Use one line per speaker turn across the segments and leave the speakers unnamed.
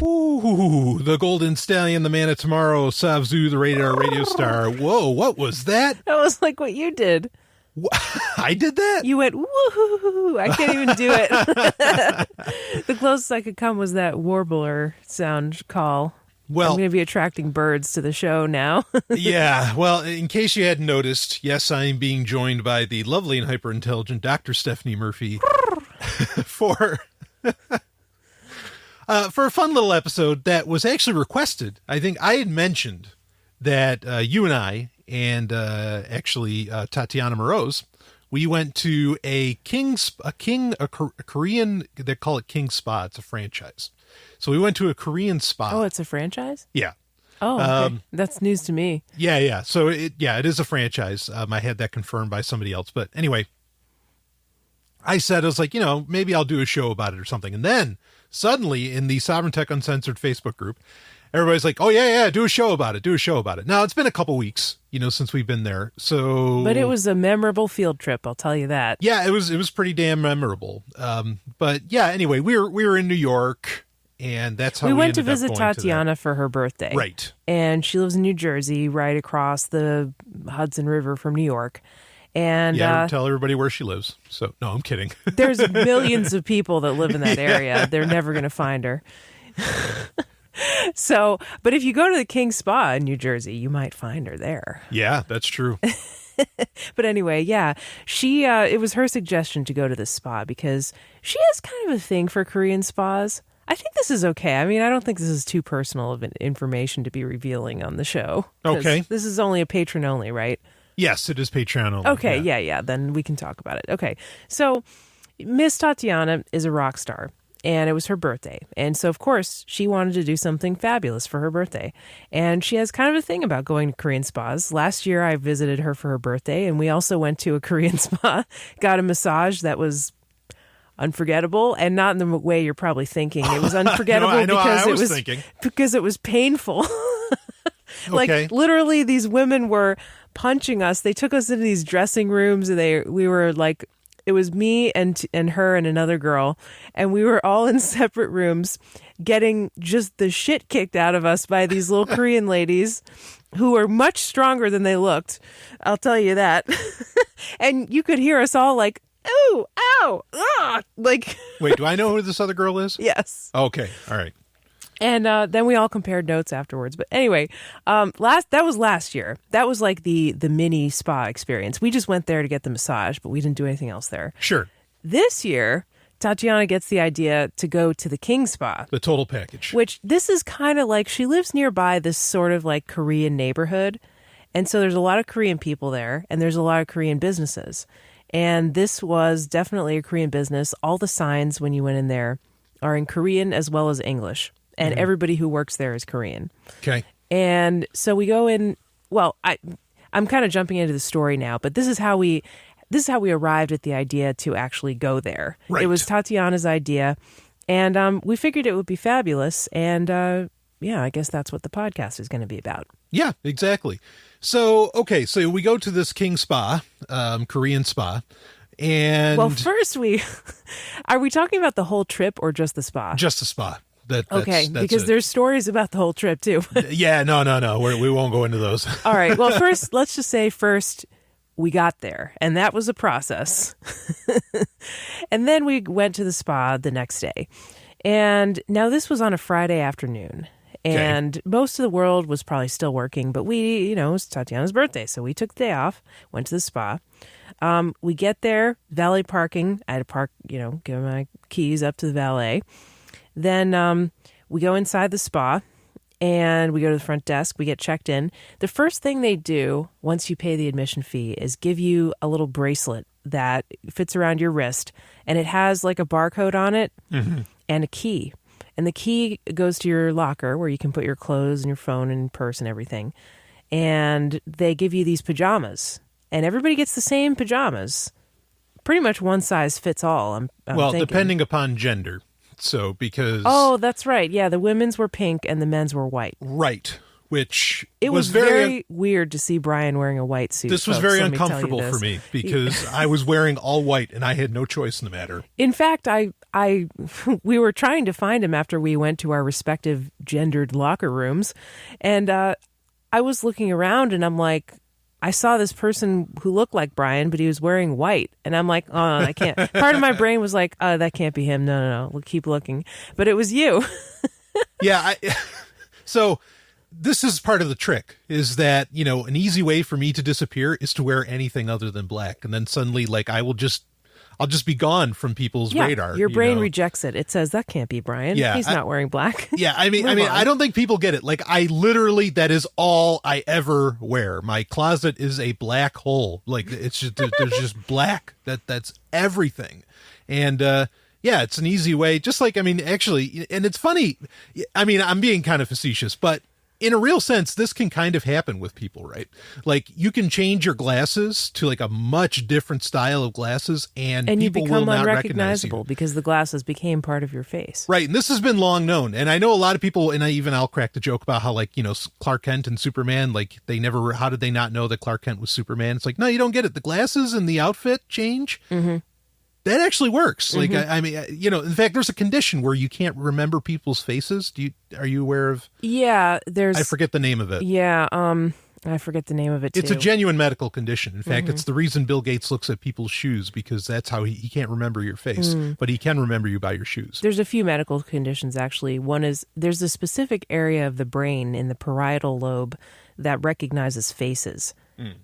Ooh, the Golden Stallion, the man of tomorrow, Savzu, the radar radio star. Whoa, what was that?
That was like what you did.
I did that?
You went, woohoo! I can't even do it. The closest I could come was that warbler sound call.
Well,
I'm going to be attracting birds to the show now.
Yeah, well, in case you hadn't noticed, yes, I'm being joined by the lovely and hyper-intelligent Dr. Stephanie Murphy for a fun little episode that was actually requested. I think I had mentioned that you and I and actually Tatiana Moroz, we went to a Korean, they call it King Spa. It's a franchise. So we went to a Korean spa.
Oh, it's a franchise?
Yeah.
Oh, okay. That's news to me.
Yeah. So it is a franchise. I had that confirmed by somebody else. But anyway, I was like, maybe I'll do a show about it or something. And then suddenly in the Sovereign Tech Uncensored Facebook group, everybody's like, oh, yeah, do a show about it. Now, it's been a couple weeks, since we've been there. But
it was a memorable field trip, I'll tell you that.
Yeah, it was pretty damn memorable. But yeah, anyway, we were in New York, and that's how we
went to
ended up
visit
going
Tatiana for her birthday.
Right.
And she lives in New Jersey, right across the Hudson River from New York. And
tell everybody where she lives. So, no, I'm kidding.
There's millions of people that live in that area. Yeah. They're never going to find her. So, but if you go to the King Spa in New Jersey, you might find her there.
Yeah, that's true.
But anyway, yeah, she it was her suggestion to go to this spa because she has kind of a thing for Korean spas. I think this is okay. I mean, I don't think this is too personal of information to be revealing on the show.
Okay.
This is only a patron only, right?
Yes, it is Patreon only.
Okay, yeah. Then we can talk about it. Okay, so Miss Tatiana is a rock star. And it was her birthday. And so, of course, she wanted to do something fabulous for her birthday. And she has kind of a thing about going to Korean spas. Last year, I visited her for her birthday, and we also went to a Korean spa, got a massage that was unforgettable, and not in the way you're probably thinking. It was unforgettable because it was painful. Like, literally, these women were punching us. They took us into these dressing rooms, and we were like... It was me and her and another girl, and we were all in separate rooms getting just the shit kicked out of us by these little Korean ladies who were much stronger than they looked. I'll tell you that. And you could hear us all like, ooh, ow, ah, like.
Wait, do I know who this other girl is?
Yes.
Okay, all right.
And then we all compared notes afterwards. But anyway, that was last year. That was like the mini spa experience. We just went there to get the massage, but we didn't do anything else there.
Sure.
This year, Tatiana gets the idea to go to the King Spa.
The total package.
Which this is kind of like, she lives nearby this sort of like Korean neighborhood. And so there's a lot of Korean people there, and there's a lot of Korean businesses. And this was definitely a Korean business. All the signs when you went in there are in Korean as well as English. And everybody who works there is Korean.
Okay.
And so we go in. Well, I'm kind of jumping into the story now, but this is how we arrived at the idea to actually go there.
Right.
It was Tatiana's idea, and we figured it would be fabulous. And I guess that's what the podcast is going to be about.
Yeah, exactly. So so we go to this King Spa, Korean spa. And
well, first are we talking about the whole trip or just the spa?
Just the spa. That's
because there's stories about the whole trip too.
Yeah, no. We won't go into those.
All right. Well, let's just say we got there, and that was a process. And then we went to the spa the next day. And now this was on a Friday afternoon. And most of the world was probably still working, but it was Tatiana's birthday. So we took the day off, went to the spa. We get there, valet parking. I had to park, give my keys up to the valet. Then we go inside the spa and we go to the front desk. We get checked in. The first thing they do once you pay the admission fee is give you a little bracelet that fits around your wrist. And it has like a barcode on it and a key. And the key goes to your locker where you can put your clothes and your phone and purse and everything. And they give you these pajamas. And everybody gets the same pajamas. Pretty much one size fits all, I'm thinking.
Depending upon gender. So, because...
Oh, that's right. Yeah, the women's were pink and the men's were white.
Right. which
it was very weird to see Brian wearing a white suit.
This was very uncomfortable for me because I was wearing all white and I had no choice in the matter.
In fact, we were trying to find him after we went to our respective gendered locker rooms, and I was looking around and I'm like, I saw this person who looked like Brian, but he was wearing white. And I'm like, oh, I can't. Part of my brain was like, oh, that can't be him. No. We'll keep looking. But it was you.
Yeah. So this is part of the trick, is that, an easy way for me to disappear is to wear anything other than black. And then suddenly, I'll just be gone from people's radar.
Your brain rejects it. It says, that can't be Brian.
Yeah,
he's not wearing black.
Yeah, I mean, I don't think people get it. I literally, that is all I ever wear. My closet is a black hole. It's just, there's just black. That's everything. And, it's an easy way. Just actually, and it's funny. I'm being kind of facetious, but in a real sense, this can kind of happen with people, right? You can change your glasses to a much different style of glasses, and
you
people
become
will not recognize
unrecognizable
you.
Because the glasses became part of your face.
Right. And this has been long known. And I know a lot of people, and I'll crack the joke about how Clark Kent and Superman, how did they not know that Clark Kent was Superman? It's no, you don't get it. The glasses and the outfit change. Mm-hmm. That actually works. In fact, there's a condition where you can't remember people's faces. Are you aware of?
Yeah, I
forget the name of it.
Yeah, I forget the name of it too.
It's a genuine medical condition. In fact, it's the reason Bill Gates looks at people's shoes, because that's how he can't remember your face, but he can remember you by your shoes.
There's a few medical conditions, actually. One is there's a specific area of the brain in the parietal lobe that recognizes faces.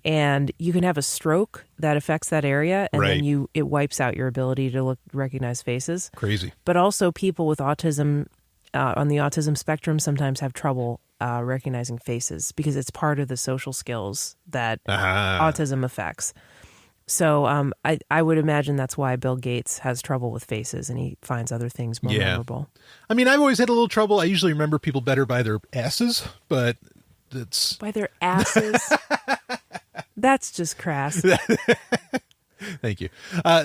And you can have a stroke that affects that area, and then it wipes out your ability to recognize faces.
Crazy.
But also people with autism, on the autism spectrum, sometimes have trouble recognizing faces because it's part of the social skills that autism affects. So I would imagine that's why Bill Gates has trouble with faces, and he finds other things more memorable. I've
always had a little trouble. I usually remember people better by their asses, but it's...
By their asses? That's just crass.
Thank you.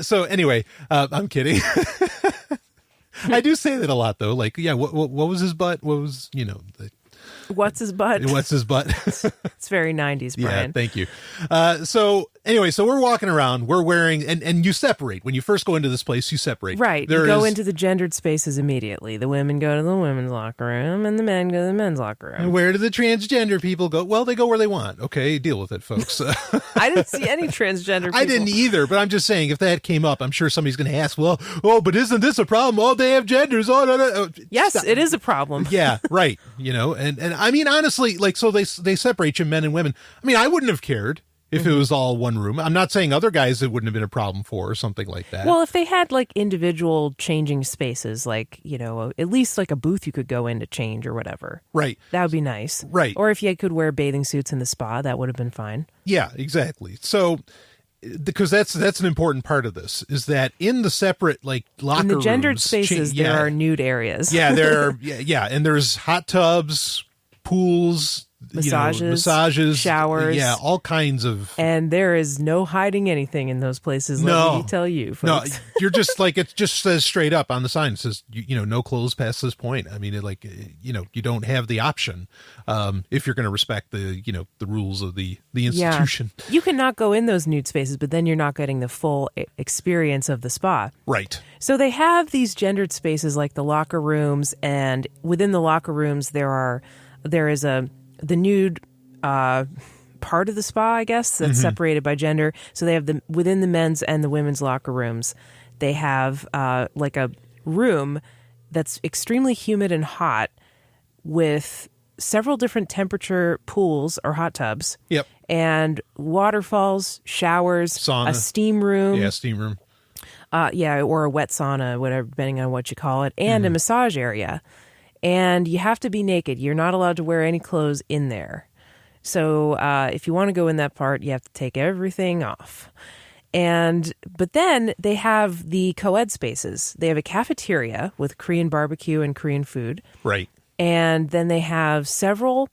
So anyway, I'm kidding. I do say that a lot, though. What was his butt? What was,
What's his butt?
What's his butt?
It's very 90s, Brian.
Yeah, thank you. So we're walking around. We're wearing, and you separate. When you first go into this place, you separate.
Right. You go into the gendered spaces immediately. The women go to the women's locker room, and the men go to the men's locker room.
And where do the transgender people go? Well, they go where they want. Okay, deal with it, folks.
I didn't see any transgender people.
I didn't either, but I'm just saying, if that came up, I'm sure somebody's going to ask, but isn't this a problem? Oh, they have genders. Oh, no.
Yes,
Stop.
It is a problem.
Yeah, right. And honestly, so they separate you, men and women. I wouldn't have cared if it was all one room. I'm not saying other guys it wouldn't have been a problem for or something like that.
Well, if they had individual changing spaces, at least a booth you could go in to change or whatever.
Right.
That would be nice.
Right.
Or if you could wear bathing suits in the spa, that would have been fine.
Yeah, exactly. So, because that's an important part of this, is that in the separate locker rooms,
in the gendered spaces, there are nude areas.
Yeah, and there's hot tubs, pools, massages,
showers,
all kinds of.
And there is no hiding anything in those places. Let me tell you, folks.
No, you're just it just says straight up on the sign. It says no clothes past this point. You don't have the option if you're going to respect the rules of the institution.
Yeah. You cannot go in those nude spaces, but then you're not getting the full experience of the spa.
Right.
So they have these gendered spaces like the locker rooms, and within the locker rooms there is the nude part of the spa, I guess, that's separated by gender. So they have within the men's and the women's locker rooms, they have a room that's extremely humid and hot with several different temperature pools or hot tubs.
Yep.
And waterfalls, showers,
sauna.
A steam room.
Yeah, steam room.
Or a wet sauna, whatever, depending on what you call it, and a massage area. And you have to be naked. You're not allowed to wear any clothes in there. So if you want to go in that part, you have to take everything off. But then they have the co-ed spaces. They have a cafeteria with Korean barbecue and Korean food.
Right.
And then they have several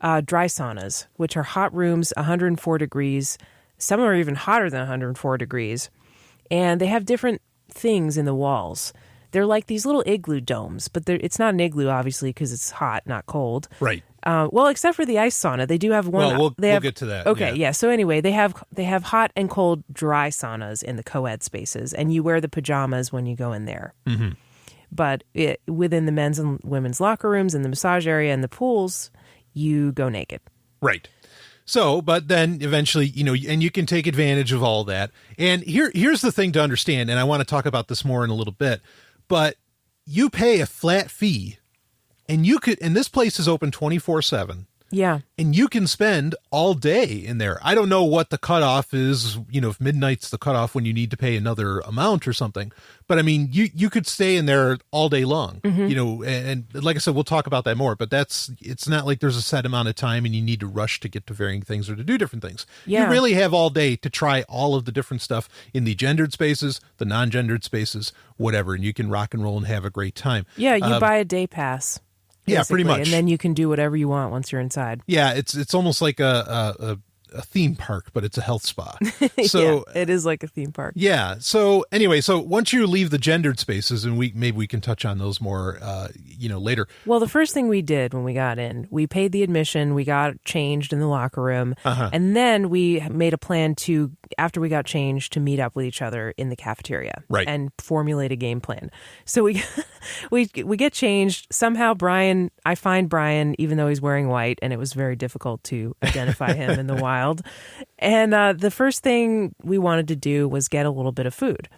dry saunas, which are hot rooms, 104 degrees. Some are even hotter than 104 degrees. And they have different things in the walls. They're like these little igloo domes, but it's not an igloo, obviously, because it's hot, not cold.
Right.
Well, except for the ice sauna, they do have one.
Well,
they
we'll
have,
get to that.
Okay, yeah. So anyway, they have hot and cold dry saunas in the co-ed spaces, and you wear the pajamas when you go in there.
Mm-hmm.
But within the men's and women's locker rooms and the massage area and the pools, you go naked.
Right. So, but then eventually, and you can take advantage of all that. And here's the thing to understand, and I want to talk about this more in a little bit, but you pay a flat fee, and this place is open 24/7.
Yeah.
And you can spend all day in there. I don't know what the cutoff is, if midnight's the cutoff when you need to pay another amount or something. But I mean, you could stay in there all day long, and like I said, we'll talk about that more, but it's not like there's a set amount of time and you need to rush to get to varying things or to do different things.
Yeah.
You really have all day to try all of the different stuff in the gendered spaces, the non-gendered spaces, whatever, and you can rock and roll and have a great time.
Yeah. You buy a day pass.
Yeah, pretty much.
And then you can do whatever you want once you're inside.
Yeah, it's almost like a theme park, but it's a health spa. So
yeah, it is like a theme park.
Yeah. So anyway, so once you leave the gendered spaces, and maybe we can touch on those more, later.
Well, the first thing we did when we got in, we paid the admission, we got changed in the locker room, and then we made a plan after we got changed, to meet up with each other in the cafeteria,
right,
and formulate a game plan. So we get changed. Somehow I find Brian, even though he's wearing white, and it was very difficult to identify him in the wild. And the first thing we wanted to do was get a little bit of food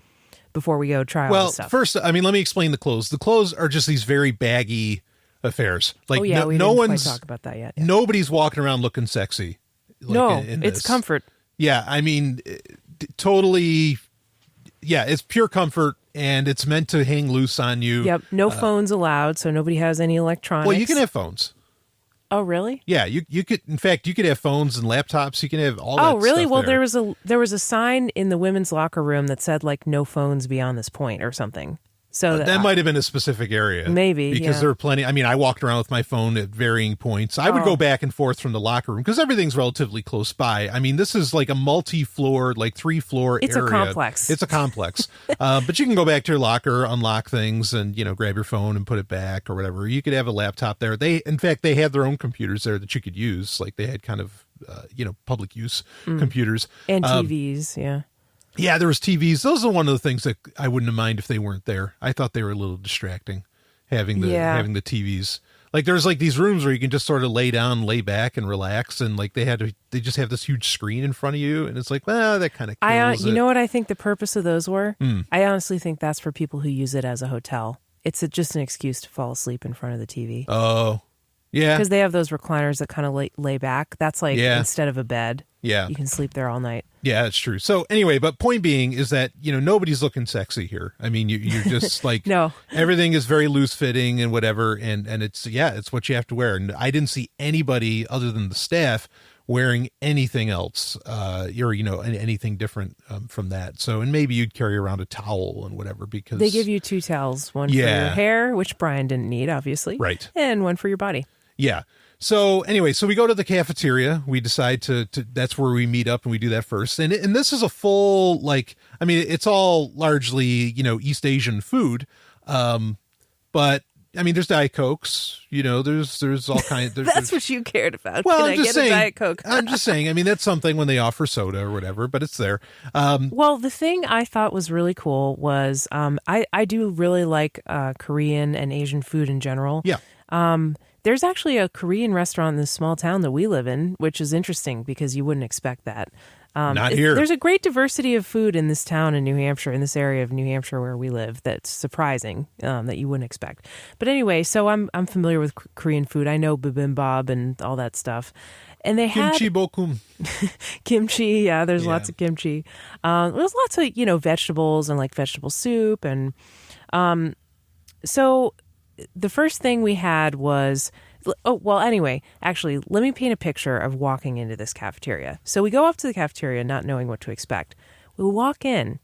before we go try all this stuff.
Well, first, let me explain the clothes. The clothes are just these very baggy affairs. Like,
we didn't quite talk about that yet. Yeah.
Nobody's walking around looking sexy.
It's comfort.
Yeah, I mean, totally. Yeah, it's pure comfort, and it's meant to hang loose on you.
Yep, no phones allowed, so nobody has any electronics.
Well, you can have phones.
Oh, really?
Yeah, you could. In fact, you could have phones and laptops. You can have all that.
Oh, really?
Stuff
Well,
there
was a sign in the women's locker room that said like no phones beyond this point or something. So
that might have been a specific area,
maybe,
because
yeah.
there were plenty. I mean, I walked around with my phone at varying points. I would go back and forth from the locker room because everything's relatively close by. I mean, this is like a multi-floor, like 3-floor area.
It's a complex.
It's a complex, but you can go back to your locker, unlock things, and grab your phone and put it back or whatever. You could have a laptop there. In fact, they had their own computers there that you could use. Like they had kind of public use computers
and TVs. Yeah.
Yeah, there was TVs. Those are one of the things that I wouldn't mind if they weren't there. I thought they were a little distracting, having the TVs. Like there's like these rooms where you can just sort of lay down, lay back, and relax, and like they just have this huge screen in front of you, and it's like, well, that kind of kills it.
You know what I think the purpose of those were? I honestly think that's for people who use it as a hotel. It's just an excuse to fall asleep in front of the TV.
Oh, yeah,
because they have those recliners that kind of lay back. That's like instead of a bed.
Yeah.
You can sleep there all night. Yeah,
that's true. So anyway, but point being is that, nobody's looking sexy here. I mean, you're just like,
no,
everything is very loose fitting and whatever. And it's what you have to wear. And I didn't see anybody other than the staff wearing anything else, or, anything different from that. So, and maybe you'd carry around a towel and whatever, because
they give you 2 towels, one for your hair, which Brian didn't need, obviously.
Right.
And one for your body.
Yeah. So anyway, we go to the cafeteria. We decide to that's where we meet up, and we do that first. And this is a full, it's all largely, East Asian food. But I mean, there's Diet Cokes, there's all kinds.
That's what you cared about.
Well,
Can I get a Diet Coke?
I'm just saying, I mean, that's something when they offer soda or whatever, but it's there.
Well, the thing I thought was really cool was, I do really like Korean and Asian food in general.
Yeah.
There's actually a Korean restaurant in this small town that we live in, which is interesting because you wouldn't expect that.
Not here.
There's a great diversity of food in this town in New Hampshire, in this area of New Hampshire where we live, that's surprising, that you wouldn't expect. But anyway, so I'm familiar with Korean food. I know bibimbap and all that stuff. And they had
kimchi bokum.
Kimchi, yeah, there's lots of kimchi. There's lots of, vegetables and like vegetable soup. And so the first thing we had was, actually, let me paint a picture of walking into this cafeteria. So we go up to the cafeteria not knowing what to expect. We walk in.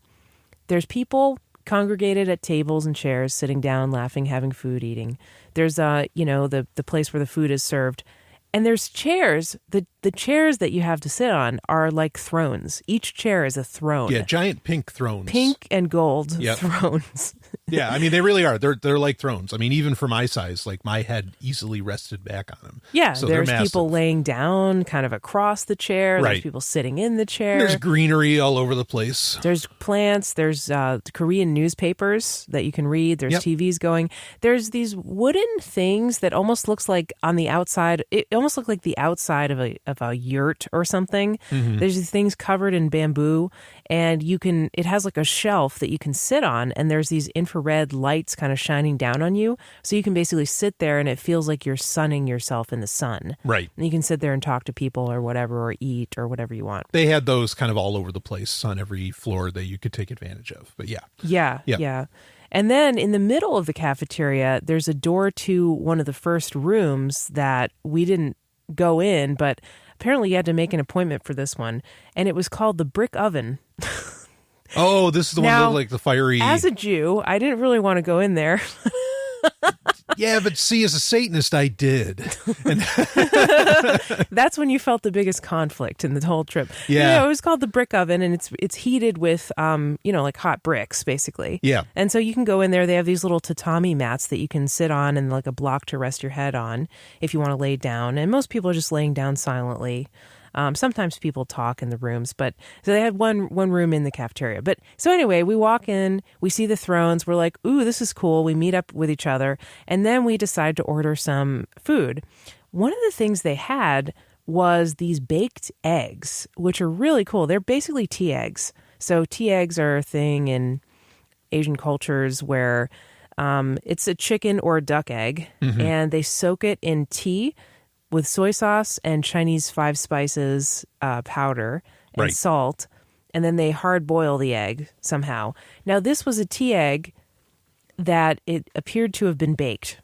There's people congregated at tables and chairs, sitting down, laughing, having food, eating. There's, the place where the food is served. And there's chairs. The chairs that you have to sit on are like thrones. Each chair is a throne.
Yeah, giant pink thrones.
Pink and gold
Yep.
thrones.
Yeah, I mean, they really are. They're like thrones. I mean, even for my size, like my head easily rested back on them.
Yeah,
so
there's
they're massive.
people laying down kind of across the chair.
Right.
There's people sitting in the chair.
There's greenery all over the place.
There's plants. There's Korean newspapers that you can read. There's
Yep.
TVs going. There's these wooden things that almost looks like on the outside. It almost looked like the outside of a yurt or something.
Mm-hmm.
There's these things covered in bamboo, and it has like a shelf that you can sit on, and there's these infrared lights kind of shining down on you, so you can basically sit there, and it feels like you're sunning yourself in the sun.
Right.
And you can sit there and talk to people or whatever, or eat or whatever you want.
They had those kind of all over the place on every floor that you could take advantage of. But yeah.
Yeah. And then in the middle of the cafeteria, there's a door to one of the first rooms that we didn't go in, but apparently you had to make an appointment for this one. And it was called the Brick Oven.
Oh, this is the one that looked like the fiery.
As a Jew, I didn't really want to go in there.
Yeah, but see, as a Satanist, I did. And
That's when you felt the biggest conflict in the whole trip.
Yeah.
It was called the Brick Oven, and it's heated with, like hot bricks, basically.
Yeah.
And so you can go in there. They have these little tatami mats that you can sit on and like a block to rest your head on if you want to lay down. And most people are just laying down silently. Sometimes people talk in the rooms, but so they had one room in the cafeteria. But so anyway, we walk in, we see the thrones. We're like, ooh, this is cool. We meet up with each other. And then we decide to order some food. One of the things they had was these baked eggs, which are really cool. They're basically tea eggs. So tea eggs are a thing in Asian cultures where it's a chicken or a duck egg, and they soak it in tea with soy sauce and Chinese 5 spices powder and
Right.
salt, and then they hard boil the egg somehow. Now, this was a tea egg that it appeared to have been baked.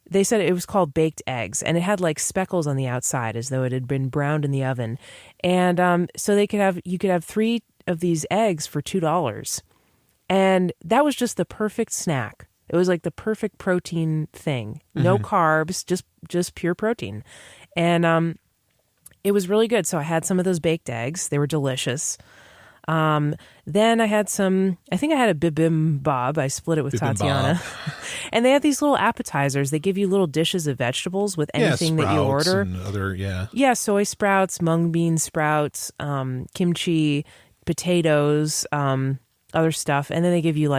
They said it was called baked eggs, and it had like speckles on the outside as though it had been browned in the oven. And so you could have 3 of these eggs for $2. And that was just the perfect snack. It was like the perfect protein thing. No carbs, just pure protein. And it was really good. So I had some of those baked eggs. They were delicious. Then I had I think I had a bibimbap. I split it with Tatiana. And they had these little appetizers. They give you little dishes of vegetables with anything that you order.
And other,
Yeah, soy sprouts, mung bean sprouts, kimchi, potatoes, other stuff, and then they give you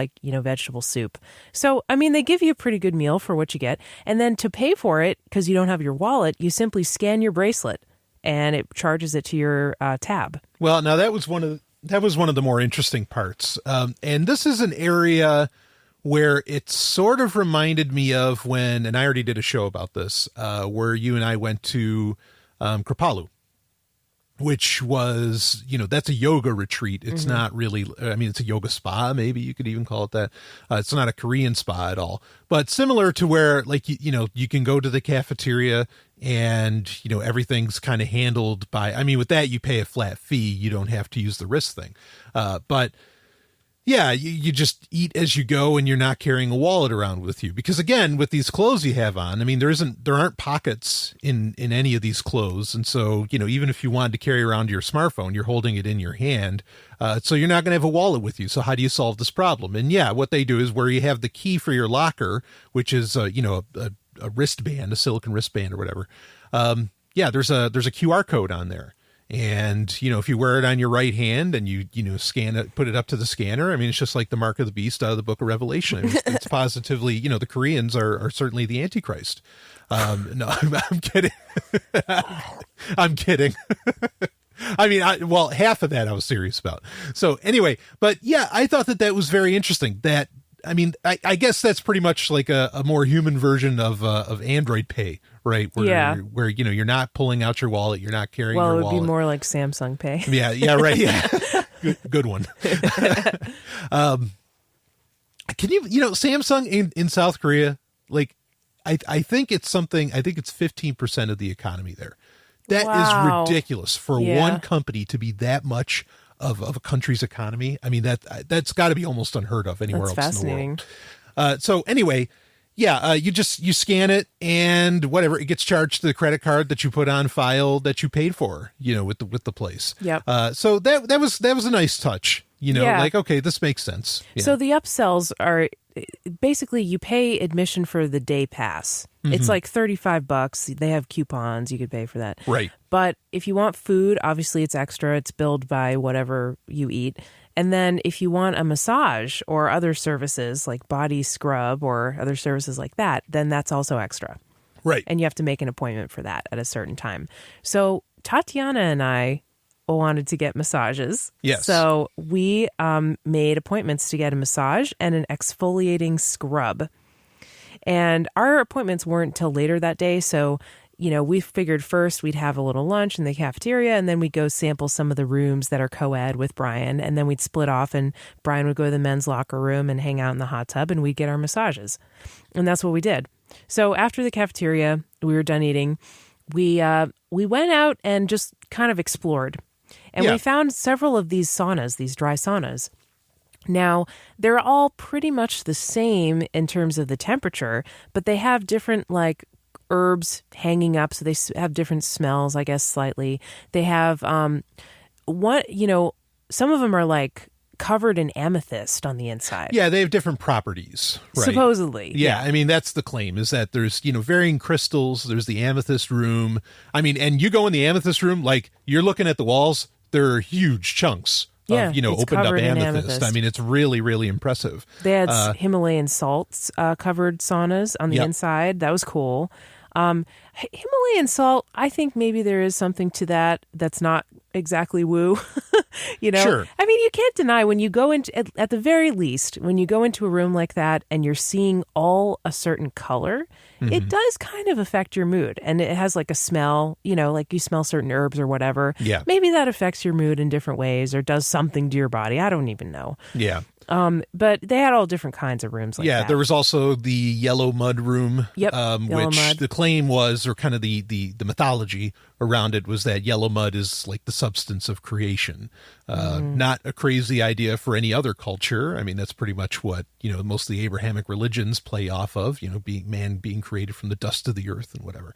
vegetable soup. So, I mean, they give you a pretty good meal for what you get. And then to pay for it, because you don't have your wallet, you simply scan your bracelet, and it charges it to your tab.
Well, now that was one of the more interesting parts. And this is an area where it sort of reminded me of when, and I already did a show about this, where you and I went to Kripalu, which was, that's a yoga retreat. It's not really, it's a yoga spa, maybe you could even call it that. It's not a Korean spa at all, but similar to where you can go to the cafeteria and, everything's kind of handled by, with that, you pay a flat fee. You don't have to use the wrist thing. But yeah, you just eat as you go and you're not carrying a wallet around with you. Because again, with these clothes you have on, there aren't pockets in any of these clothes. And so, even if you wanted to carry around your smartphone, you're holding it in your hand. So you're not going to have a wallet with you. So how do you solve this problem? And yeah, what they do is where you have the key for your locker, which is, a wristband, a silicone wristband or whatever. There's a QR code on there. And, if you wear it on your right hand and you scan it, put it up to the scanner, it's just like the mark of the beast out of the book of Revelation. It's positively, the Koreans are certainly the Antichrist. No, I'm kidding. I'm kidding. Half of that I was serious about. So anyway, but yeah, I thought that was very interesting. That, I guess that's pretty much like a more human version of Android Pay, right? Where you're not pulling out your wallet, you're not carrying your wallet.
Well, it would be more like Samsung Pay.
Yeah, right. Yeah, good one. Can you Samsung in South Korea? Like, I think it's something. I think it's 15% of the economy there. That is ridiculous for one company to be that much of a country's economy. That's got to be almost unheard of anywhere else in the world. So anyway, Yeah, you scan it and whatever, it gets charged to the credit card that you put on file that you paid for, with the place.
Yep.
So that was a nice touch,
Yeah.
like, okay, this makes sense. Yeah.
So the upsells are basically you pay admission for the day pass. It's like $35. They have coupons. You could pay for that.
Right.
But if you want food, obviously it's extra. It's billed by whatever you eat. And then if you want a massage or other services like body scrub or other services like that, then that's also extra.
Right.
And you have to make an appointment for that at a certain time. So Tatiana and I wanted to get massages.
Yes.
So we made appointments to get a massage and an exfoliating scrub. And our appointments weren't till later that day. So, we figured first we'd have a little lunch in the cafeteria and then we'd go sample some of the rooms that are co-ed with Brian. And then we'd split off and Brian would go to the men's locker room and hang out in the hot tub and we'd get our massages. And that's what we did. So after the cafeteria, we were done eating. We went out and just kind of explored. And we found several of these saunas, these dry saunas. Now, they're all pretty much the same in terms of the temperature, but they have different, like, herbs hanging up, so they have different smells, I guess, slightly. They have, some of them are, like, covered in amethyst on the inside.
Yeah, they have different properties. Right?
Supposedly.
Yeah, I mean, that's the claim, is that there's, varying crystals, there's the amethyst room. I mean, and you go in the amethyst room, like, you're looking at the walls, there are huge chunks.
Yeah,
of, opened up amethyst. I mean, it's really, really impressive.
They had Himalayan salts covered saunas on the inside. That was cool. Himalayan salt, I think maybe there is something to that that's not exactly woo.
Sure.
I mean, you can't deny when you go into, at the very least, when you go into a room like that and you're seeing all a certain color, it does kind of affect your mood. And it has like a smell, like you smell certain herbs or whatever.
Yeah.
Maybe that affects your mood in different ways or does something to your body. I don't even know.
Yeah.
But they had all different kinds of rooms like that.
Yeah, there was also the yellow mud room,
Yep,
which
mud.
the claim was, or kind of the mythology around it was that yellow mud is like the substance of creation. Not a crazy idea for any other culture. I mean, that's pretty much what, most of the Abrahamic religions play off of, being created from the dust of the earth and whatever.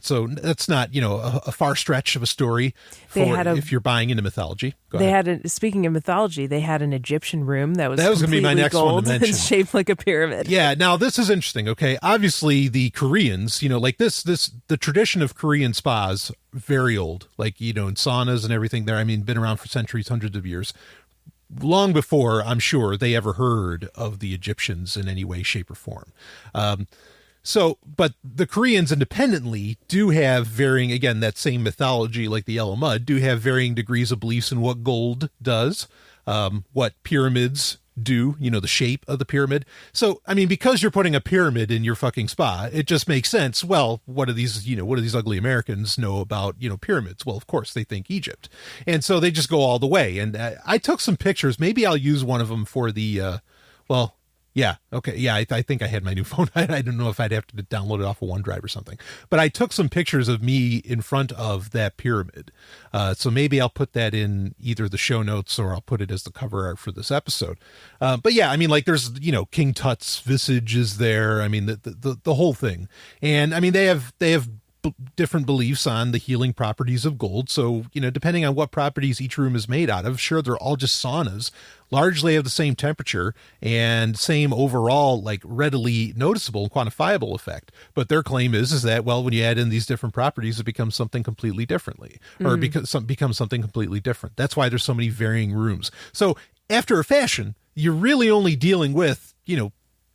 So that's not, a far stretch of a story if you're buying into mythology. Go ahead.
Speaking of mythology, they had an Egyptian room that was
going to be my next
gold
one to mention.
and shaped like a pyramid.
Yeah. Now this is interesting. Okay. Obviously the Koreans, like the tradition of Korean spas, very old, like, in saunas and everything there. I mean, been around for centuries, hundreds of years, long before I'm sure they ever heard of the Egyptians in any way, shape or form. But the Koreans independently do have varying, again, that same mythology, like the yellow mud, do have varying degrees of beliefs in what gold does, what pyramids do, the shape of the pyramid. So, I mean, because you're putting a pyramid in your fucking spa, it just makes sense. Well, what do these ugly Americans know about, pyramids? Well, of course, they think Egypt. And so they just go all the way. And I took some pictures. Maybe I'll use one of them for the, yeah. Okay. Yeah. I think I had my new phone. I don't know if I'd have to download it off of OneDrive or something, but I took some pictures of me in front of that pyramid. So maybe I'll put that in either the show notes or I'll put it as the cover art for this episode. But yeah, I mean, like there's, King Tut's visage is there. I mean, the whole thing. And I mean, they have different beliefs on the healing properties of gold. So, depending on what properties each room is made out of, sure, they're all just saunas, largely have the same temperature and same overall, like readily noticeable and quantifiable effect. But their claim is that, well, when you add in these different properties, it becomes something completely differently, or becomes something completely different. That's why there's so many varying rooms. So after a fashion, you're really only dealing with,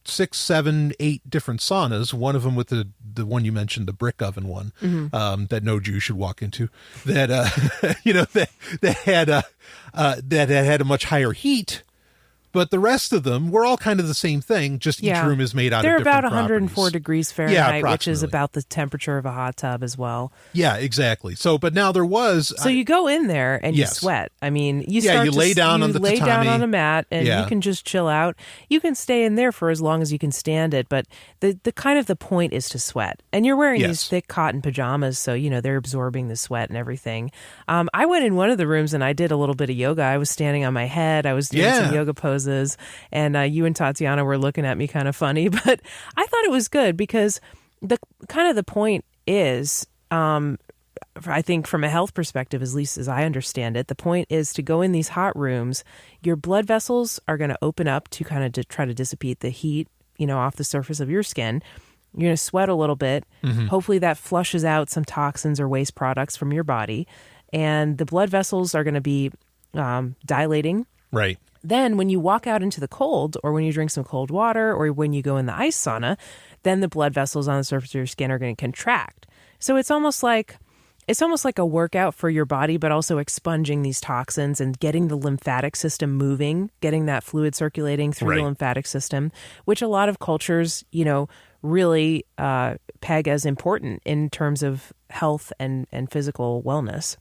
6, 7, 8 different saunas. One of them with the one you mentioned, the brick oven one, that no Jew should walk into. That that had a much higher heat. But the rest of them were all kind of the same thing, just each room is made out of different
They're about
properties.
104 degrees Fahrenheit, which is about the temperature of a hot tub as well.
Yeah, exactly. So, but now there was...
So you go in there and you sweat. I mean, you
lay down on the tatami.
You lay down on a mat and you can just chill out. You can stay in there for as long as you can stand it, but the kind of the point is to sweat. And you're wearing these thick cotton pajamas, so, they're absorbing the sweat and everything. I went in one of the rooms and I did a little bit of yoga. I was standing on my head. I was doing some yoga poses. noses. And you and Tatiana were looking at me kind of funny, but I thought it was good because the point is, I think from a health perspective, at least as I understand it, the point is to go in these hot rooms. Your blood vessels are going to open up to kind of try to dissipate the heat, off the surface of your skin. You're going to sweat a little bit. Mm-hmm. Hopefully that flushes out some toxins or waste products from your body. And the blood vessels are going to be dilating.
Right.
Then when you walk out into the cold, or when you drink some cold water, or when you go in the ice sauna, then the blood vessels on the surface of your skin are going to contract. So it's almost like a workout for your body, but also expunging these toxins and getting the lymphatic system moving, getting that fluid circulating through the lymphatic system, which a lot of cultures, really peg as important in terms of health and physical wellness.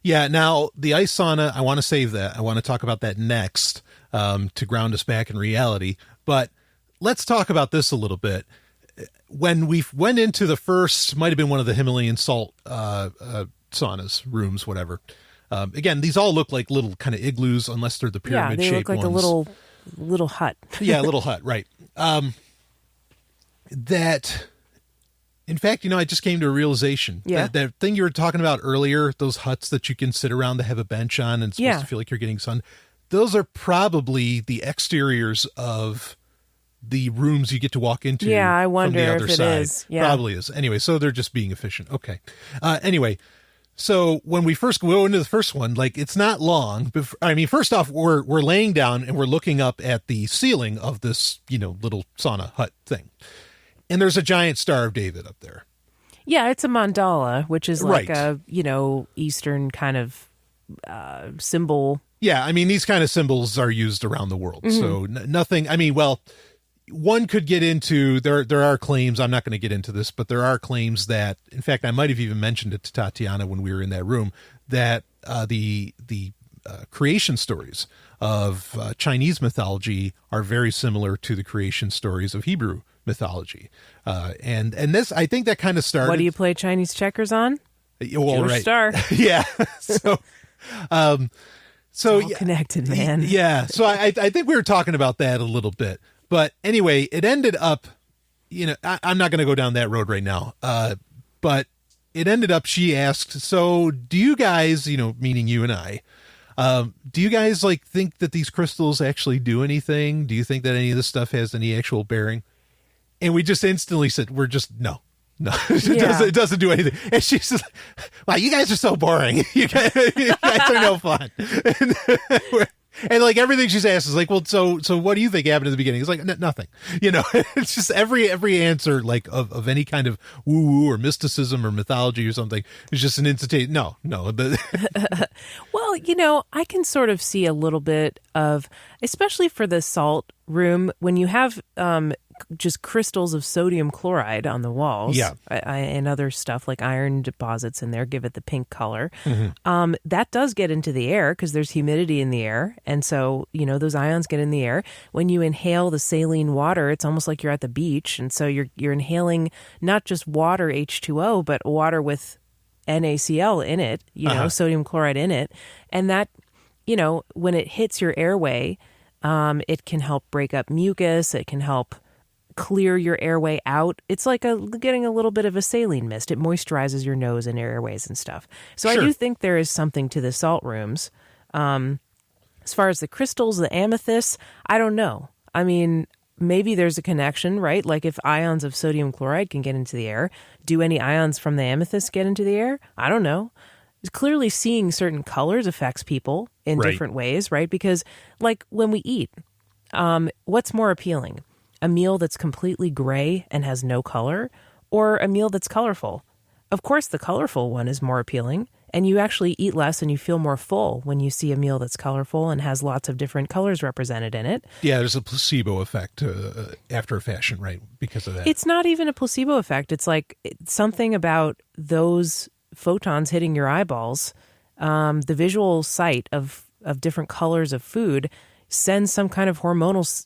Yeah. Now, the ice sauna, I want to save that. I want to talk about that next to ground us back in reality. But let's talk about this a little bit. When we went into the first, might have been one of the Himalayan salt saunas, rooms, whatever. Again, these all look like little kind of igloos, unless they're the pyramid-shaped ones.
Yeah, they look like a little hut.
Yeah, a little hut, right. That, in fact, I just came to a realization.
Yeah.
That thing you were talking about earlier, those huts that you can sit around that have a bench on and it's supposed to feel like you're getting sun, those are probably the exteriors of the rooms you get to walk into.
Yeah, I wonder
from the other
if it
side.
is. Yeah.
Probably is. Anyway, so they're just being efficient. Okay. Anyway, so when we first go into the first one, like it's not long. First off, we're laying down and we're looking up at the ceiling of this, little sauna hut thing. And there's a giant Star of David up there.
Yeah, it's a mandala, which is like a, Eastern kind of symbol.
Yeah, these kind of symbols are used around the world. Mm-hmm. So nothing, one could get into, there are claims, I'm not going to get into this, but there are claims that, in fact, I might have even mentioned it to Tatiana when we were in that room, that the creation stories of Chinese mythology are very similar to the creation stories of Hebrew mythology. And this, I think that kind of started.
What do you play Chinese checkers on?
Well,
Jewish
right.
star.
Yeah. So,
it's all connected, man.
Yeah. So I think we were talking about that a little bit. But anyway, it ended up, I'm not going to go down that road right now. But it ended up, she asked, so do you guys, meaning you and I, do you guys think that these crystals actually do anything? Do you think that any of this stuff has any actual bearing? And we just instantly said, no, it doesn't do anything. And she's just like, wow, you guys are so boring. You guys are no fun. And everything she's asked is like, well, so what do you think happened at the beginning? It's like, nothing, it's just every answer of any kind of woo woo or mysticism or mythology or something is just an instantaneous, no.
Well, I can sort of see a little bit of, especially for the salt room, when you have, just crystals of sodium chloride on the walls, and other stuff like iron deposits in there give it the pink color. Mm-hmm. That does get into the air because there's humidity in the air, and so those ions get in the air. When you inhale the saline water, it's almost like you're at the beach, and so you're inhaling not just water H2O, but water with NaCl in it, sodium chloride in it, and that when it hits your airway, it can help break up mucus. It can help clear your airway out. It's like getting a little bit of a saline mist. It moisturizes your nose and airways and stuff. So sure. I do think there is something to the salt rooms. As far as the crystals, the amethysts, I don't know. Maybe there's a connection, right? Like if ions of sodium chloride can get into the air, do any ions from the amethyst get into the air? I don't know. Clearly seeing certain colors affects people in different ways, right? Because like when we eat, what's more appealing? A meal that's completely gray and has no color, or a meal that's colorful? Of course, the colorful one is more appealing, and you actually eat less and you feel more full when you see a meal that's colorful and has lots of different colors represented in it.
Yeah, there's a placebo effect after a fashion, right? Because of that.
It's not even a placebo effect. It's like something about those photons hitting your eyeballs, the visual sight of different colors of food sends some kind of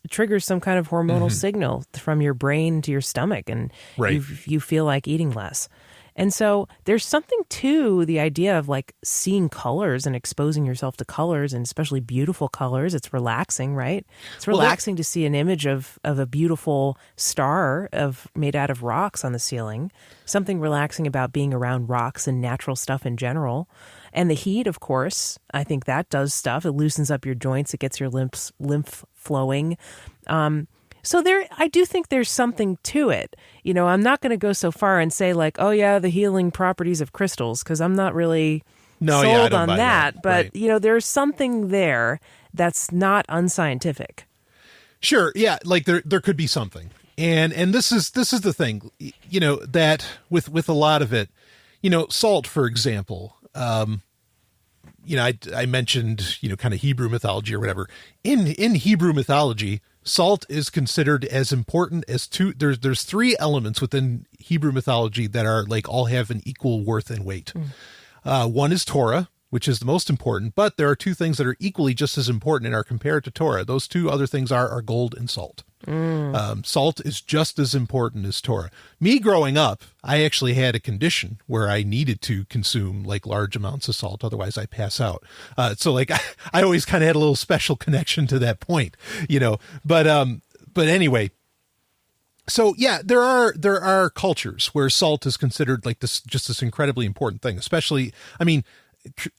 triggers some kind of hormonal signal from your brain to your stomach, and you feel like eating less. And so there's something to the idea of like seeing colors and exposing yourself to colors, and especially beautiful colors. It's relaxing, right? It's relaxing to see an image of a beautiful star made out of rocks on the ceiling. Something relaxing about being around rocks and natural stuff in general. And the heat, of course, I think that does stuff. It loosens up your joints. It gets your lymph flowing. So I do think there's something to it. You know, I'm not going to go so far and say like, oh yeah, the healing properties of crystals, because I'm not really sold on that. But right. You know, there's something there that's not unscientific.
Sure, yeah, like there could be something, and this is the thing, you know, that with a lot of it, you know, salt, for example. You know, I mentioned, you know, kind of Hebrew mythology or whatever. In Hebrew mythology, salt is considered as important as there's three elements within Hebrew mythology that are like all have an equal worth and weight. One is Torah, which is the most important, but there are two things that are equally just as important and are compared to Torah. Those two other things are gold and salt. Salt is just as important as Torah. Me growing up, I actually had a condition where I needed to consume like large amounts of salt, otherwise I pass out. So like I always kind of had a little special connection to that point, you know. But anyway, so yeah, there are cultures where salt is considered like this incredibly important thing. Especially, I mean,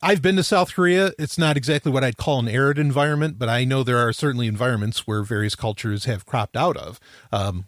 I've been to South Korea. It's not exactly what I'd call an arid environment, but I know there are certainly environments where various cultures have cropped out of,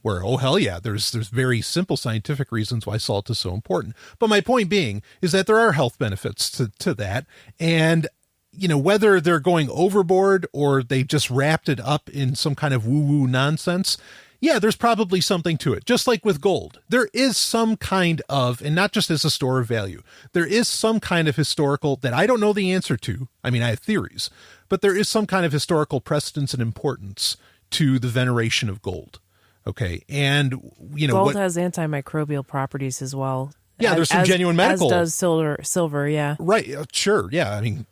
where, oh, hell yeah, there's very simple scientific reasons why salt is so important. But my point being is that there are health benefits to that. And, you know, whether they're going overboard or they just wrapped it up in some kind of woo-woo nonsense, yeah, there's probably something to it. Just like with gold, there is some kind of, and not just as a store of value, there is some kind of historical that I don't know the answer to. I mean, I have theories, but there is some kind of historical precedence and importance to the veneration of gold. Okay. And, you know,
gold has antimicrobial properties as well.
Yeah, there's some genuine medical.
As does silver, yeah.
Right. Sure. Yeah. I mean,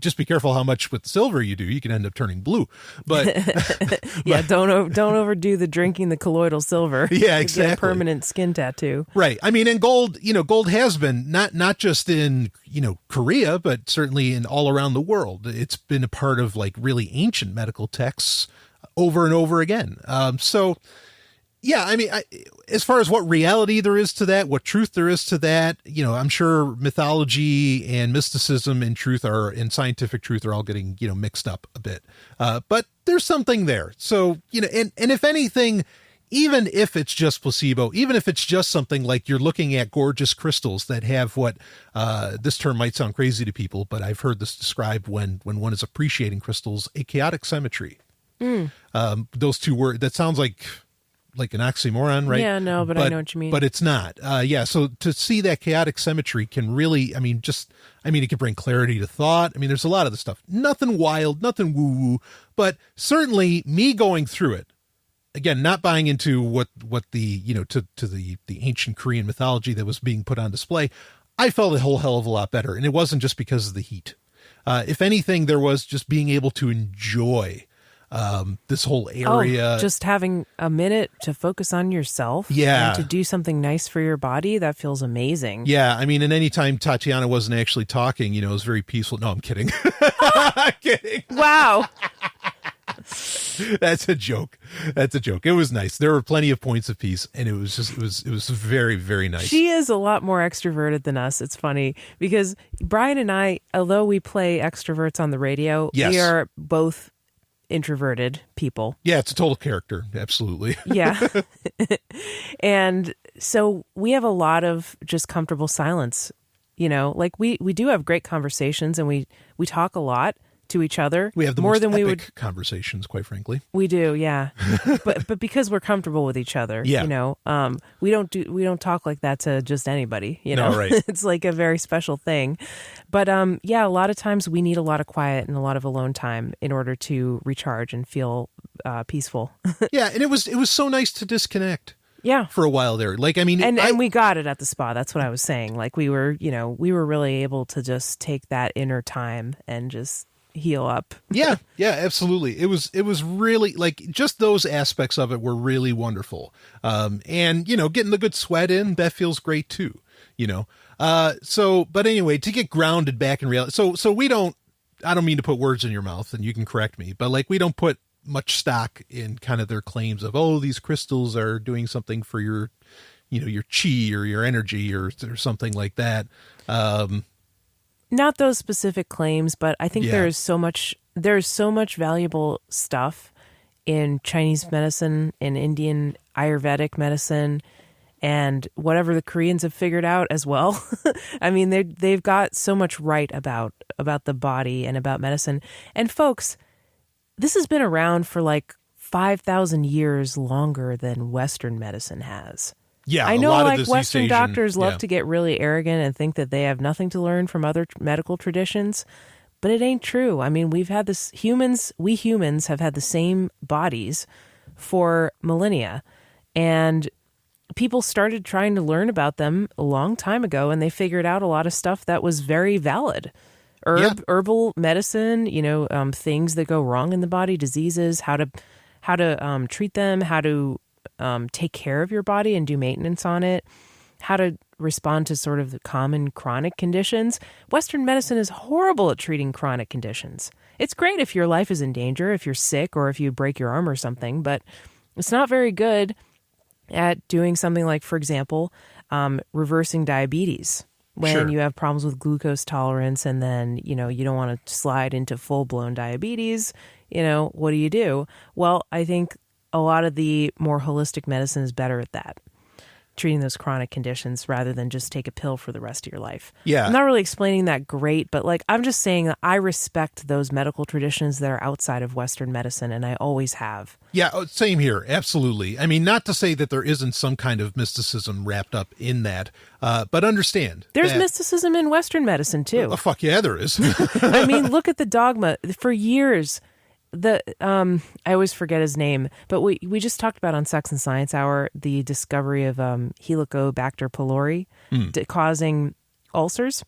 just be careful how much with silver you do. You can end up turning blue. But
yeah, don't overdo the drinking the colloidal silver.
Yeah, exactly.
Get a permanent skin tattoo.
Right. I mean, and gold, you know, gold has been not just in, you know, Korea, but certainly in all around the world. It's been a part of like really ancient medical texts over and over again. So yeah, I mean, as far as what reality there is to that, what truth there is to that, you know, I'm sure mythology and mysticism and scientific truth are all getting, you know, mixed up a bit. But there's something there. So, you know, and if anything, even if it's just placebo, even if it's just something like you're looking at gorgeous crystals that have what, this term might sound crazy to people, but I've heard this described when one is appreciating crystals, a chaotic symmetry. Those two words, that sounds like an oxymoron, right?
Yeah, no, but I know what you mean.
But it's not. Yeah, so to see that chaotic symmetry can really, it can bring clarity to thought. I mean, there's a lot of the stuff. Nothing wild, nothing woo-woo, but certainly me going through it, again, not buying into what the, you know, to the ancient Korean mythology that was being put on display, I felt a whole hell of a lot better. And it wasn't just because of the heat. If anything, there was just being able to enjoy this whole area.
Just having a minute to focus on yourself.
Yeah.
And to do something nice for your body. That feels amazing.
Yeah. I mean, and anytime Tatiana wasn't actually talking, you know, it was very peaceful. No, I'm kidding. I'm kidding.
Wow.
That's a joke. It was nice. There were plenty of points of peace, and it was very, very nice.
She is a lot more extroverted than us. It's funny because Brian and I, although we play extroverts on the radio,
yes,
we are both introverted people.
Yeah, it's a total character. Absolutely.
Yeah. And so we have a lot of just comfortable silence, you know, like we do have great conversations and we talk a lot to each other.
We have the
more
most
than
epic
we would
conversations, quite frankly.
We do, yeah. but because we're comfortable with each other,
yeah,
you know, we don't talk like that to just anybody, you know.
No, right.
It's like a very special thing. But yeah, a lot of times we need a lot of quiet and a lot of alone time in order to recharge and feel peaceful.
Yeah, and it was so nice to disconnect.
Yeah.
For a while there. Like, I mean,
and we got it at the spa. That's what I was saying. Like we were really able to just take that inner time and just heal up.
Yeah, absolutely. It was really like just those aspects of it were really wonderful. And getting the good sweat in, that feels great too, but anyway, to get grounded back in reality. So I don't mean to put words in your mouth, and you can correct me, but like, we don't put much stock in kind of their claims of, oh, these crystals are doing something for your chi or your energy or something like that.
Not those specific claims, but I think there's so much valuable stuff in Chinese medicine, in Indian Ayurvedic medicine, and whatever the Koreans have figured out as well. I mean, they've got so much right about the body and about medicine. And folks, this has been around for like 5,000 years longer than Western medicine has.
Yeah,
I know, like Western
Asian,
doctors love to get really arrogant and think that they have nothing to learn from other medical traditions, but it ain't true. I mean, we humans have had the same bodies for millennia, and people started trying to learn about them a long time ago, and they figured out a lot of stuff that was very valid. Herbal medicine, things that go wrong in the body, diseases, how to treat them, how to take care of your body and do maintenance on it, how to respond to sort of the common chronic conditions. Western medicine is horrible at treating chronic conditions. It's great if your life is in danger, if you're sick, or if you break your arm or something, but it's not very good at doing something like, for example, reversing diabetes. When you have problems with glucose tolerance and then, you don't want to slide into full-blown diabetes, what do? Well, I think a lot of the more holistic medicine is better at that, treating those chronic conditions rather than just take a pill for the rest of your life.
Yeah.
I'm not really explaining that great, but like, I'm just saying that I respect those medical traditions that are outside of Western medicine, and I always have.
Yeah, same here. Absolutely. I mean, not to say that there isn't some kind of mysticism wrapped up in that, but understand.
There's mysticism in Western medicine too.
Oh, fuck yeah, there is.
I mean, look at the dogma. For years, I always forget his name, but we just talked about on Sex and Science Hour the discovery of Helicobacter pylori causing ulcers.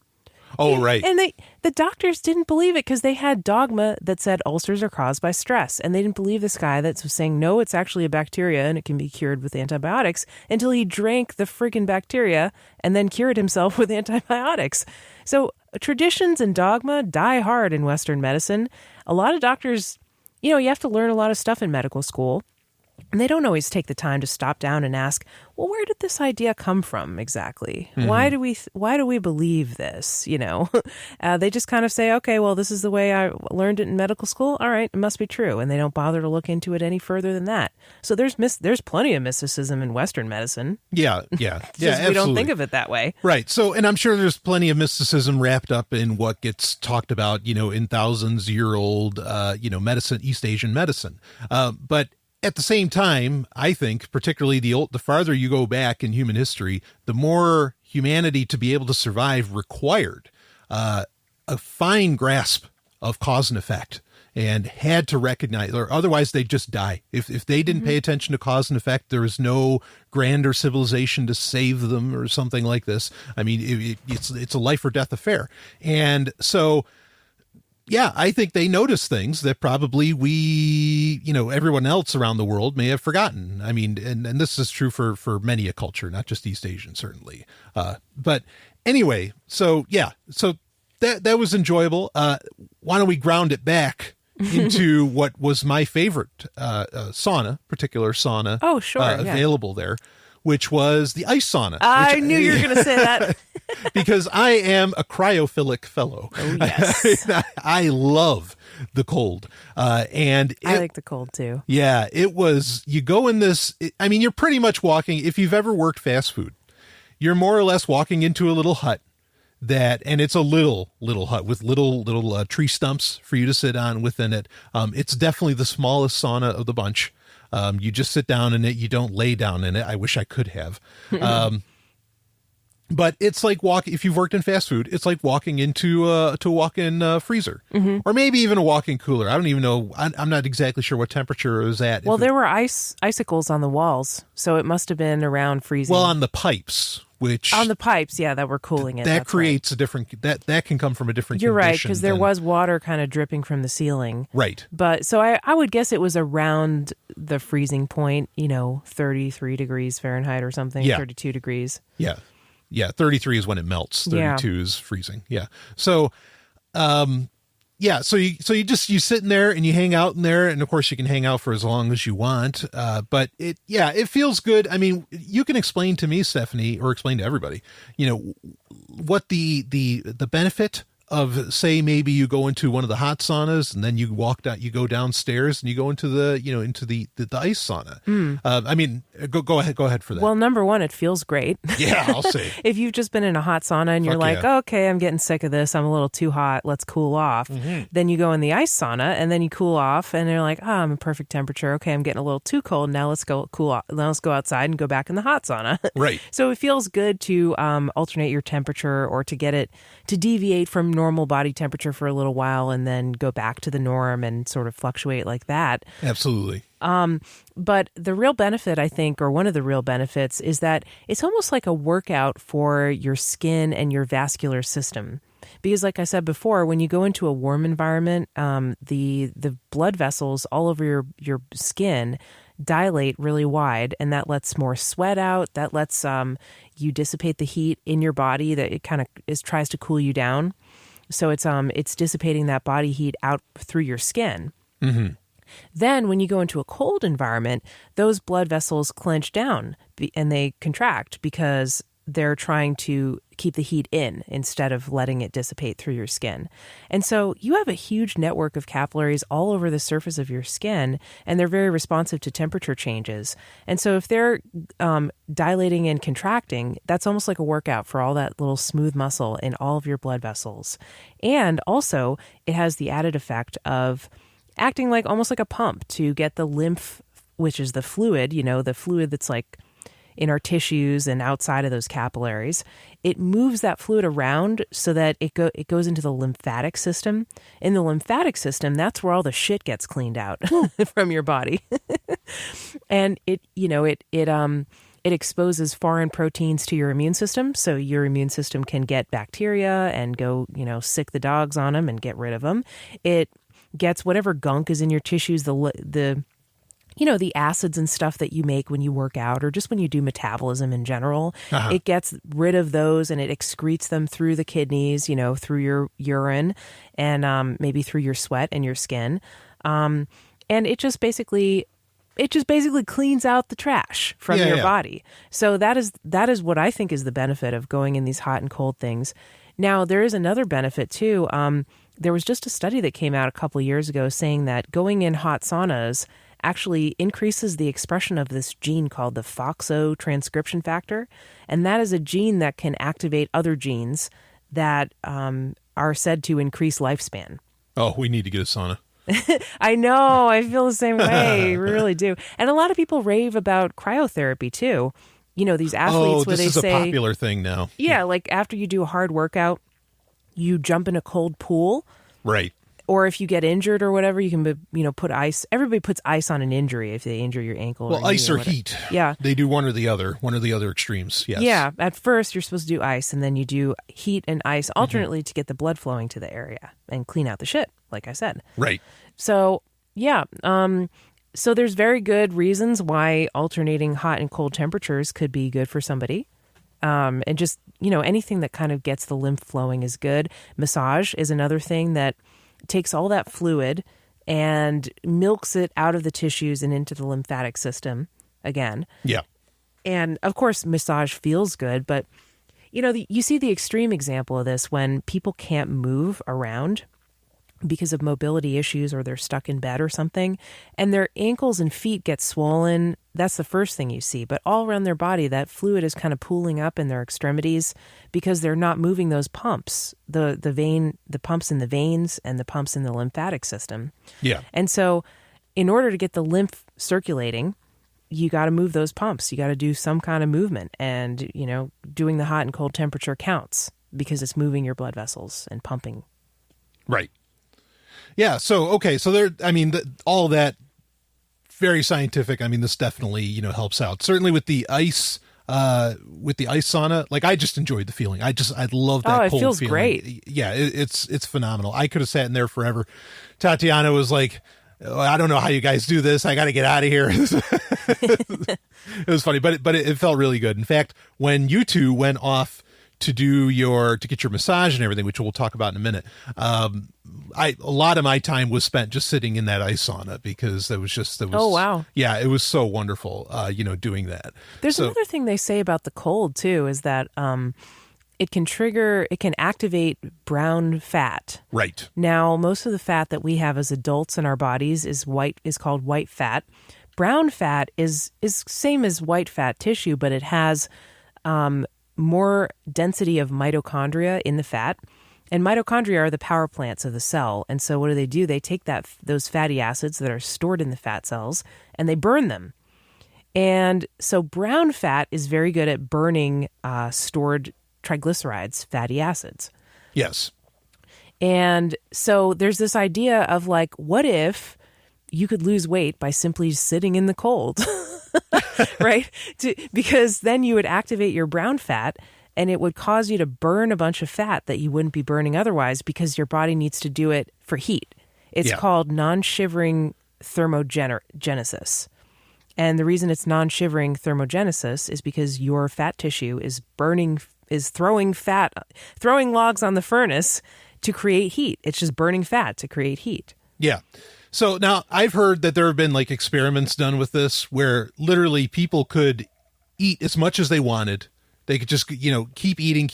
Oh, right.
And the doctors didn't believe it because they had dogma that said ulcers are caused by stress, and they didn't believe this guy that was saying, no, it's actually a bacteria and it can be cured with antibiotics, until he drank the freaking bacteria and then cured himself with antibiotics. So traditions and dogma die hard in Western medicine. A lot of doctors, you have to learn a lot of stuff in medical school, and they don't always take the time to stop down and ask, well, where did this idea come from exactly? Mm-hmm. Why do we believe this? They just kind of say, okay, well, this is the way I learned it in medical school. All right, it must be true. And they don't bother to look into it any further than that. So there's plenty of mysticism in Western medicine.
Yeah. Absolutely.
We don't think of it that way.
Right. So, and I'm sure there's plenty of mysticism wrapped up in what gets talked about, in thousands-year-old, medicine, East Asian medicine. But at the same time, I think, particularly the farther you go back in human history, the more humanity to be able to survive required a fine grasp of cause and effect, and had to recognize, or otherwise they'd just die. If they didn't pay attention to cause and effect, there was no grander civilization to save them or something like this. I mean, it's a life or death affair. And so, yeah, I think they notice things that probably everyone else around the world may have forgotten. I mean, and this is true for many a culture, not just East Asian, certainly. But anyway, so that was enjoyable. Why don't we ground it back into what was my favorite particular sauna available there, which was the ice sauna.
I knew you were going to say that.
Because I am a cryophilic fellow.
Oh, yes.
I love the cold. And I
like the cold too.
Yeah, it was, you go in this, you're pretty much walking, if you've ever worked fast food, you're more or less walking into a little hut and it's a little hut with little tree stumps for you to sit on within it. It's definitely the smallest sauna of the bunch. You just sit down in it. You don't lay down in it. I wish I could have. But it's like if you've worked in fast food, it's like walking into a walk-in freezer, or maybe even a walk-in cooler. I don't even know. I'm not exactly sure what temperature it was at.
Well, there were icicles on the walls, so it must have been around freezing.
Well, on the pipes, which
on the pipes, that were cooling it.
That creates a different, that can come from a different
You're right,
condition
because there was water kind of dripping from the ceiling.
Right.
But so I would guess it was around the freezing point, 33 degrees Fahrenheit or something, 32 degrees.
Yeah. Yeah. 33 is when it melts. 32 is freezing. Yeah. So, so you sit in there and you hang out in there, and of course you can hang out for as long as you want. But it feels good. I mean, you can explain to me, Stephanie, or explain to everybody, what the benefit of, say, maybe you go into one of the hot saunas and then you go downstairs and you go into the ice sauna. I mean, go ahead for that.
Well, number one, it feels great.
Yeah, I'll say.
If you've just been in a hot sauna and you're like, okay, I'm getting sick of this, I'm a little too hot, let's cool off. Then you go in the ice sauna and then you cool off and you're like, I'm a perfect temperature. Okay, I'm getting a little too cold. Now let's go cool off. Now let's go outside and go back in the hot sauna.
Right.
So it feels good to alternate your temperature, or to get it to deviate from normal body temperature for a little while and then go back to the norm and sort of fluctuate like that.
Absolutely.
But the real benefit, I think, or one of the real benefits, is that it's almost like a workout for your skin and your vascular system. Because like I said before, when you go into a warm environment, the blood vessels all over your skin dilate really wide, and that lets more sweat out. That lets you dissipate the heat in your body that it kind of tries to cool you down. So it's dissipating that body heat out through your skin.
Mm-hmm.
Then when you go into a cold environment, those blood vessels clench down and they contract because they're trying to keep the heat in instead of letting it dissipate through your skin. And so you have a huge network of capillaries all over the surface of your skin, and they're very responsive to temperature changes. And so if they're dilating and contracting, that's almost like a workout for all that little smooth muscle in all of your blood vessels. And also it has the added effect of acting like almost like a pump to get the lymph, which is the fluid, the fluid that's like in our tissues and outside of those capillaries. It moves that fluid around so that it goes into the lymphatic system. In the lymphatic system, that's where all the shit gets cleaned out from your body. And it exposes foreign proteins to your immune system, so your immune system can get bacteria and go, sick the dogs on them and get rid of them. It gets whatever gunk is in your tissues, the acids and stuff that you make when you work out or just when you do metabolism in general. It gets rid of those and it excretes them through the kidneys, through your urine and maybe through your sweat and your skin. And it just basically cleans out the trash from your body. So that is what I think is the benefit of going in these hot and cold things. Now, there is another benefit too. There was just a study that came out a couple of years ago saying that going in hot saunas actually increases the expression of this gene called the FOXO transcription factor. And that is a gene that can activate other genes that are said to increase lifespan.
Oh, we need to get a sauna.
I know. I feel the same way. We really do. And a lot of people rave about cryotherapy too. These athletes where they say...
this is a popular thing now.
Yeah, like after you do a hard workout, you jump in a cold pool.
Right.
Or if you get injured or whatever, you can, put ice. Everybody puts ice on an injury if they injure your ankle.
Well, ice or heat.
Yeah.
They do one or the other extremes. Yes.
Yeah. At first, you're supposed to do ice, and then you do heat and ice alternately to get the blood flowing to the area and clean out the shit, like I said.
Right.
So, yeah. So there's very good reasons why alternating hot and cold temperatures could be good for somebody. And just, anything that kind of gets the lymph flowing is good. Massage is another thing that takes all that fluid and milks it out of the tissues and into the lymphatic system again.
Yeah.
And of course, massage feels good, but you see the extreme example of this when people can't move around because of mobility issues, or they're stuck in bed or something, and their ankles and feet get swollen. That's the first thing you see. But all around their body, that fluid is kind of pooling up in their extremities because they're not moving those pumps, the pumps in the veins and the pumps in the lymphatic system.
Yeah.
And so in order to get the lymph circulating, you got to move those pumps. You got to do some kind of movement, and, doing the hot and cold temperature counts because it's moving your blood vessels and pumping.
Right. Yeah. So, okay. So there, all that very scientific. This definitely, helps out. Certainly with the ice, with the ice sauna, like I just enjoyed the feeling. I love that.
Oh, it
cold
feels
feeling.
great.
Yeah, it's phenomenal. I could have sat in there forever. Tatiana was like, "Oh, I don't know how you guys do this. I got to get out of here." It was funny, but it felt really good. In fact, when you two went off to get your massage and everything, which we'll talk about in a minute, a lot of my time was spent just sitting in that ice sauna because
Oh, wow.
Yeah, it was so wonderful, doing that.
There's another thing they say about the cold too, is that it can activate brown fat.
Right.
Now, most of the fat that we have as adults in our bodies is called white fat. Brown fat is same as white fat tissue, but it has more density of mitochondria in the fat. And mitochondria are the power plants of the cell. And so what do? They take those fatty acids that are stored in the fat cells and they burn them. And so brown fat is very good at burning stored triglycerides, fatty acids.
Yes.
And so there's this idea of like, what if you could lose weight by simply sitting in the cold, right? Because then you would activate your brown fat and it would cause you to burn a bunch of fat that you wouldn't be burning otherwise because your body needs to do it for heat. It's called non-shivering thermogenesis. And the reason it's non-shivering thermogenesis is because your fat tissue is throwing logs on the furnace to create heat. It's just burning fat to create heat.
Yeah. So now I've heard that there have been like experiments done with this where literally people could eat as much as they wanted. They could just, keep eating.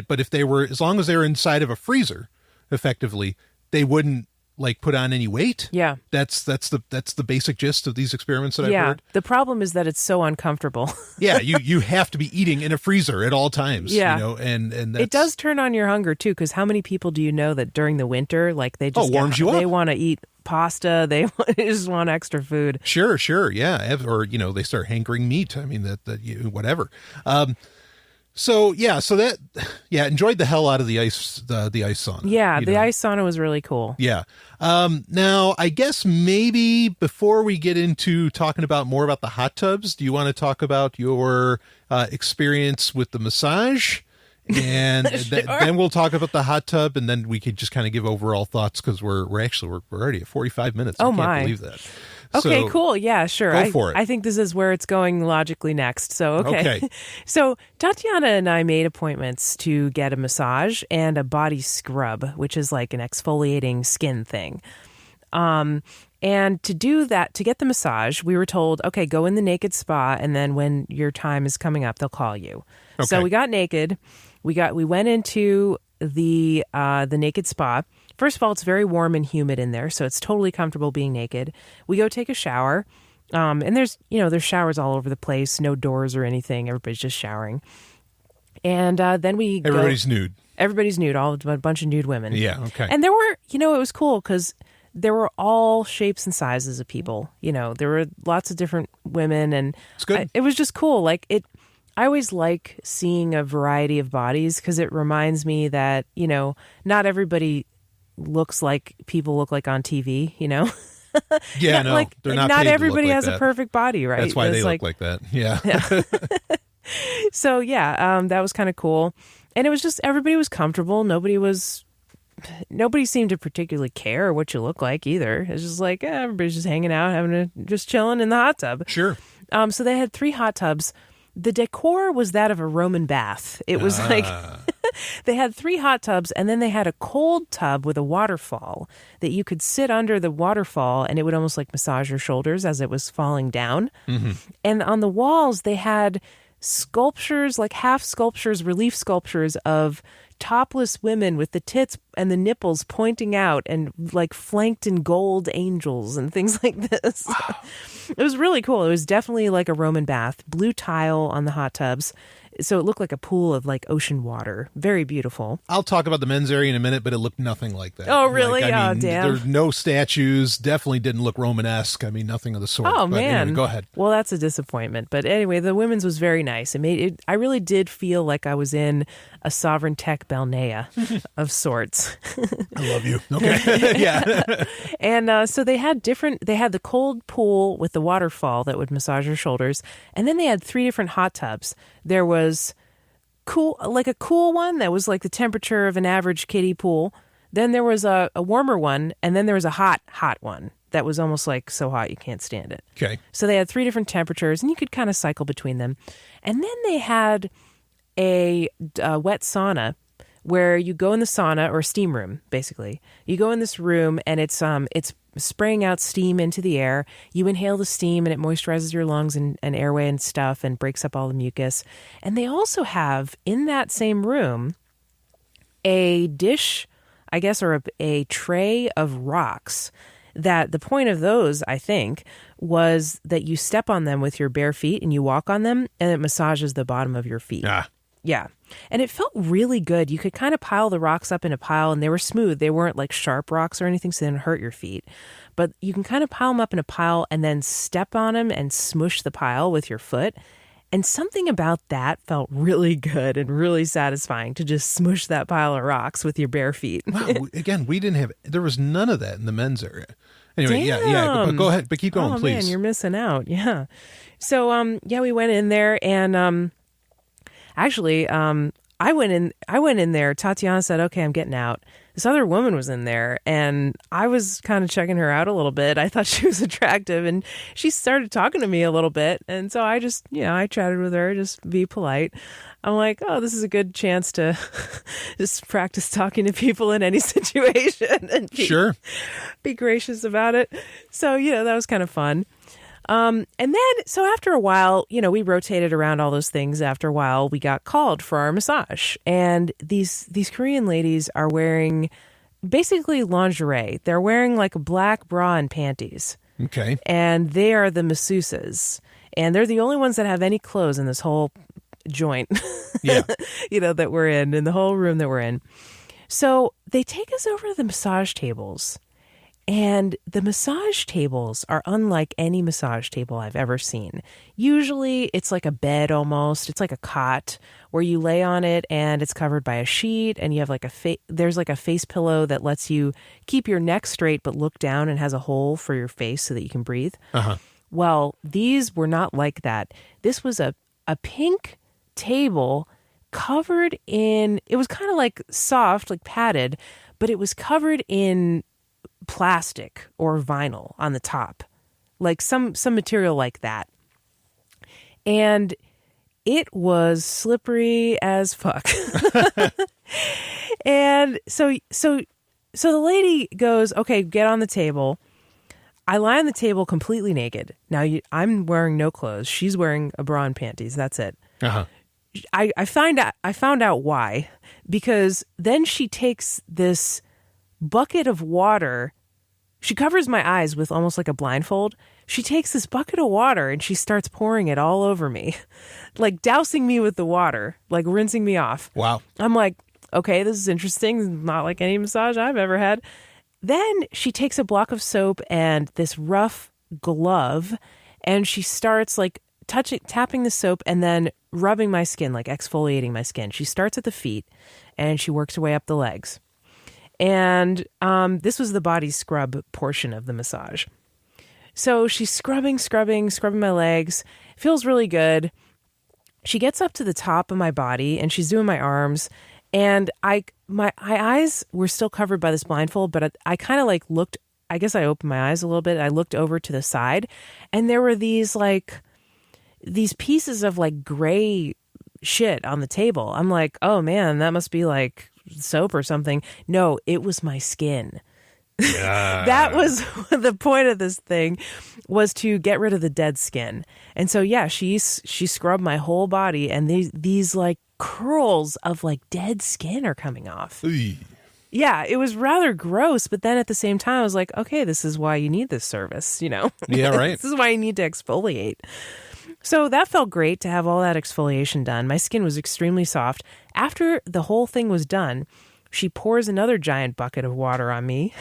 But as long as they were inside of a freezer, effectively, they wouldn't like put on any weight.
Yeah.
That's the basic gist of these experiments that I've heard.
The problem is that it's so uncomfortable.
Yeah. You have to be eating in a freezer at all times.
Yeah.
And that's,
it does turn on your hunger too. Cause how many people do you know that during the winter, like they just,
warms you up.
They want to eat pasta. They just want extra food.
Sure. Yeah. Or, they start hankering meat. I mean, whatever. Enjoyed the hell out of the ice sauna.
Yeah, the ice sauna was really cool.
Yeah. Now, I guess maybe before we get into talking more about the hot tubs, do you want to talk about your experience with the massage? And
Sure.
then we'll talk about the hot tub, and then we could just kind of give overall thoughts because we're already at 45 minutes.
Oh,
I can't believe that.
Okay, cool. Yeah, sure.
Go for it.
I think this is where it's going logically next. So, okay. So Tatiana and I made appointments to get a massage and a body scrub, which is like an exfoliating skin thing. And to do that, to get the massage, we were told, okay, go in the naked spa, and then when your time is coming up, they'll call you. Okay. So we got naked. We went into the naked spa. First of all, it's very warm and humid in there, so it's totally comfortable being naked. We go take a shower, and there's showers all over the place, no doors or anything. Everybody's just showering. And then
everybody's nude.
Everybody's nude, a bunch of nude women.
Yeah, okay.
And there were, it was cool because there were all shapes and sizes of people. There were lots of different women, and
it's good.
It was just cool. I always like seeing a variety of bodies because it reminds me that, not everybody looks like people look like on TV,
Yeah, no, they're not.
Not everybody has
a
perfect body, right?
That's why they look like that. Yeah.
So that was kind of cool, and it was just everybody was comfortable. Nobody seemed to particularly care what you look like either. It's just like everybody's just hanging out, just chilling in the hot tub.
Sure.
So they had 3 hot tubs. The decor was that of a Roman bath. It was like they had 3 hot tubs, and then they had a cold tub with a waterfall that you could sit under the waterfall, and it would almost like massage your shoulders as it was falling down. Mm-hmm. And on the walls, they had sculptures, like half sculptures, relief sculptures of topless women with the tits and the nipples pointing out and like flanked in gold angels and things like this. Wow. It was really cool. It was definitely like a Roman bath. Blue tile on the hot tubs. So it looked like a pool of like ocean water. Very beautiful.
I'll talk about the men's area in a minute, but it looked nothing like that.
Oh, really?
Like,
Oh, damn.
There's no statues. Definitely didn't look Romanesque. I mean, nothing of the sort.
Oh,
but
man.
Anyway, go ahead.
Well, that's a disappointment. But anyway, the women's was very nice. It made it. I really did feel like I was in a Sovereign Tech balnea of sorts.
I love you. Okay. Yeah.
And so they had the cold pool with the waterfall that would massage your shoulders. And then they had 3 different hot tubs. There was a cool one that was like the temperature of an average kiddie pool. Then there was a warmer one. And then there was a hot one that was almost like so hot you can't stand it.
Okay.
So they had 3 different temperatures and you could kind of cycle between them. And then they had a wet sauna where you go in the sauna, or steam room, basically. You go in this room and it's spraying out steam into the air. You inhale the steam and it moisturizes your lungs and airway and stuff and breaks up all the mucus. And they also have in that same room a dish, I guess, or a tray of rocks that the point of those, I think, was that you step on them with your bare feet and you walk on them and it massages the bottom of your feet. Yeah. And it felt really good. You could kind of pile the rocks up in a pile and they were smooth. They weren't like sharp rocks or anything, so they didn't hurt your feet. But you can kind of pile them up in a pile and then step on them and smush the pile with your foot. And something about that felt really good and really satisfying, to just smush that pile of rocks with your bare feet.
Wow. Again, there was none of that in the men's area. Anyway,
Damn.
yeah. But go ahead, but keep going, please.
Man, you're missing out. Yeah. So, we went in there and, actually, I went in there. Tatiana said, okay, I'm getting out. This other woman was in there and I was kind of checking her out a little bit. I thought she was attractive and she started talking to me a little bit. And so I just, I chatted with her, just be polite. I'm like, oh, this is a good chance to just practice talking to people in any situation and be gracious about it. So, that was kind of fun. And then, so after a while, we rotated around all those things. After a while, we got called for our massage. And these Korean ladies are wearing basically lingerie. They're wearing like a black bra and panties.
Okay.
And they are the masseuses. And they're the only ones that have any clothes in this whole joint,
yeah.
That we're in the whole room that we're in. So they take us over to the massage tables. And the massage tables are unlike any massage table I've ever seen. Usually it's like a bed almost. It's like a cot where you lay on it and it's covered by a sheet and you have like there's like a face pillow that lets you keep your neck straight but look down and has a hole for your face so that you can breathe.
Uh-huh.
Well, these were not like that. This was a pink table covered in, it was kind of like soft, like padded, but it was covered in plastic or vinyl on the top, like some material like that. And it was slippery as fuck. And so the lady goes, okay, get on the table. I lie on the table completely naked. Now I'm wearing no clothes. She's wearing a bra and panties. That's it.
Uh-huh.
I found out why, because then she takes this bucket of water. She covers my eyes with almost like a blindfold. She takes this bucket of water and she starts pouring it all over me, like dousing me with the water, like rinsing me off.
Wow.
I'm like, okay, this is interesting. Not like any massage I've ever had. Then she takes a block of soap and this rough glove and she starts like tapping the soap and then rubbing my skin, like exfoliating my skin. She starts at the feet and she works her way up the legs. And this was the body scrub portion of the massage. So she's scrubbing my legs. Feels really good. She gets up to the top of my body and she's doing my arms. And my eyes were still covered by this blindfold, but I kind of like looked, I guess I opened my eyes a little bit. I looked over to the side and there were these pieces of like gray shit on the table. I'm like, oh man, that must be like soap or something. No, it was my skin.
Yeah.
That was the point of this thing, was to get rid of the dead skin. And so yeah, she scrubbed my whole body and these like curls of like dead skin are coming off.
Oy.
Yeah, it was rather gross, but then at the same time I was like, okay, this is why you need this service,
Yeah, right.
This is why you need to exfoliate. So that felt great to have all that exfoliation done. My skin was extremely soft. After the whole thing was done, she pours another giant bucket of water on me.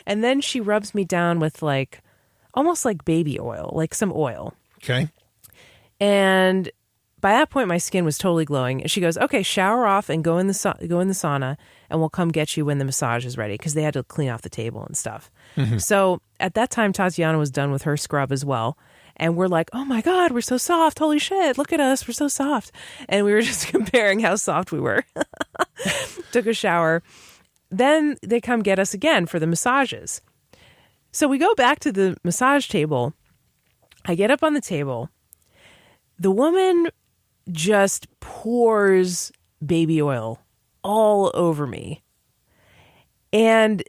And then she rubs me down with like almost like baby oil, like some oil.
Okay.
And by that point, my skin was totally glowing. She goes, "Okay, shower off and go in the sauna, and we'll come get you when the massage is ready," because they had to clean off the table and stuff. Mm-hmm. So at that time, Tatiana was done with her scrub as well. And we're like, "Oh my God, we're so soft. Holy shit, look at us. We're so soft." And we were just comparing how soft we were. Took a shower. Then they come get us again for the massages. So we go back to the massage table. I get up on the table. The woman just pours baby oil all over me. And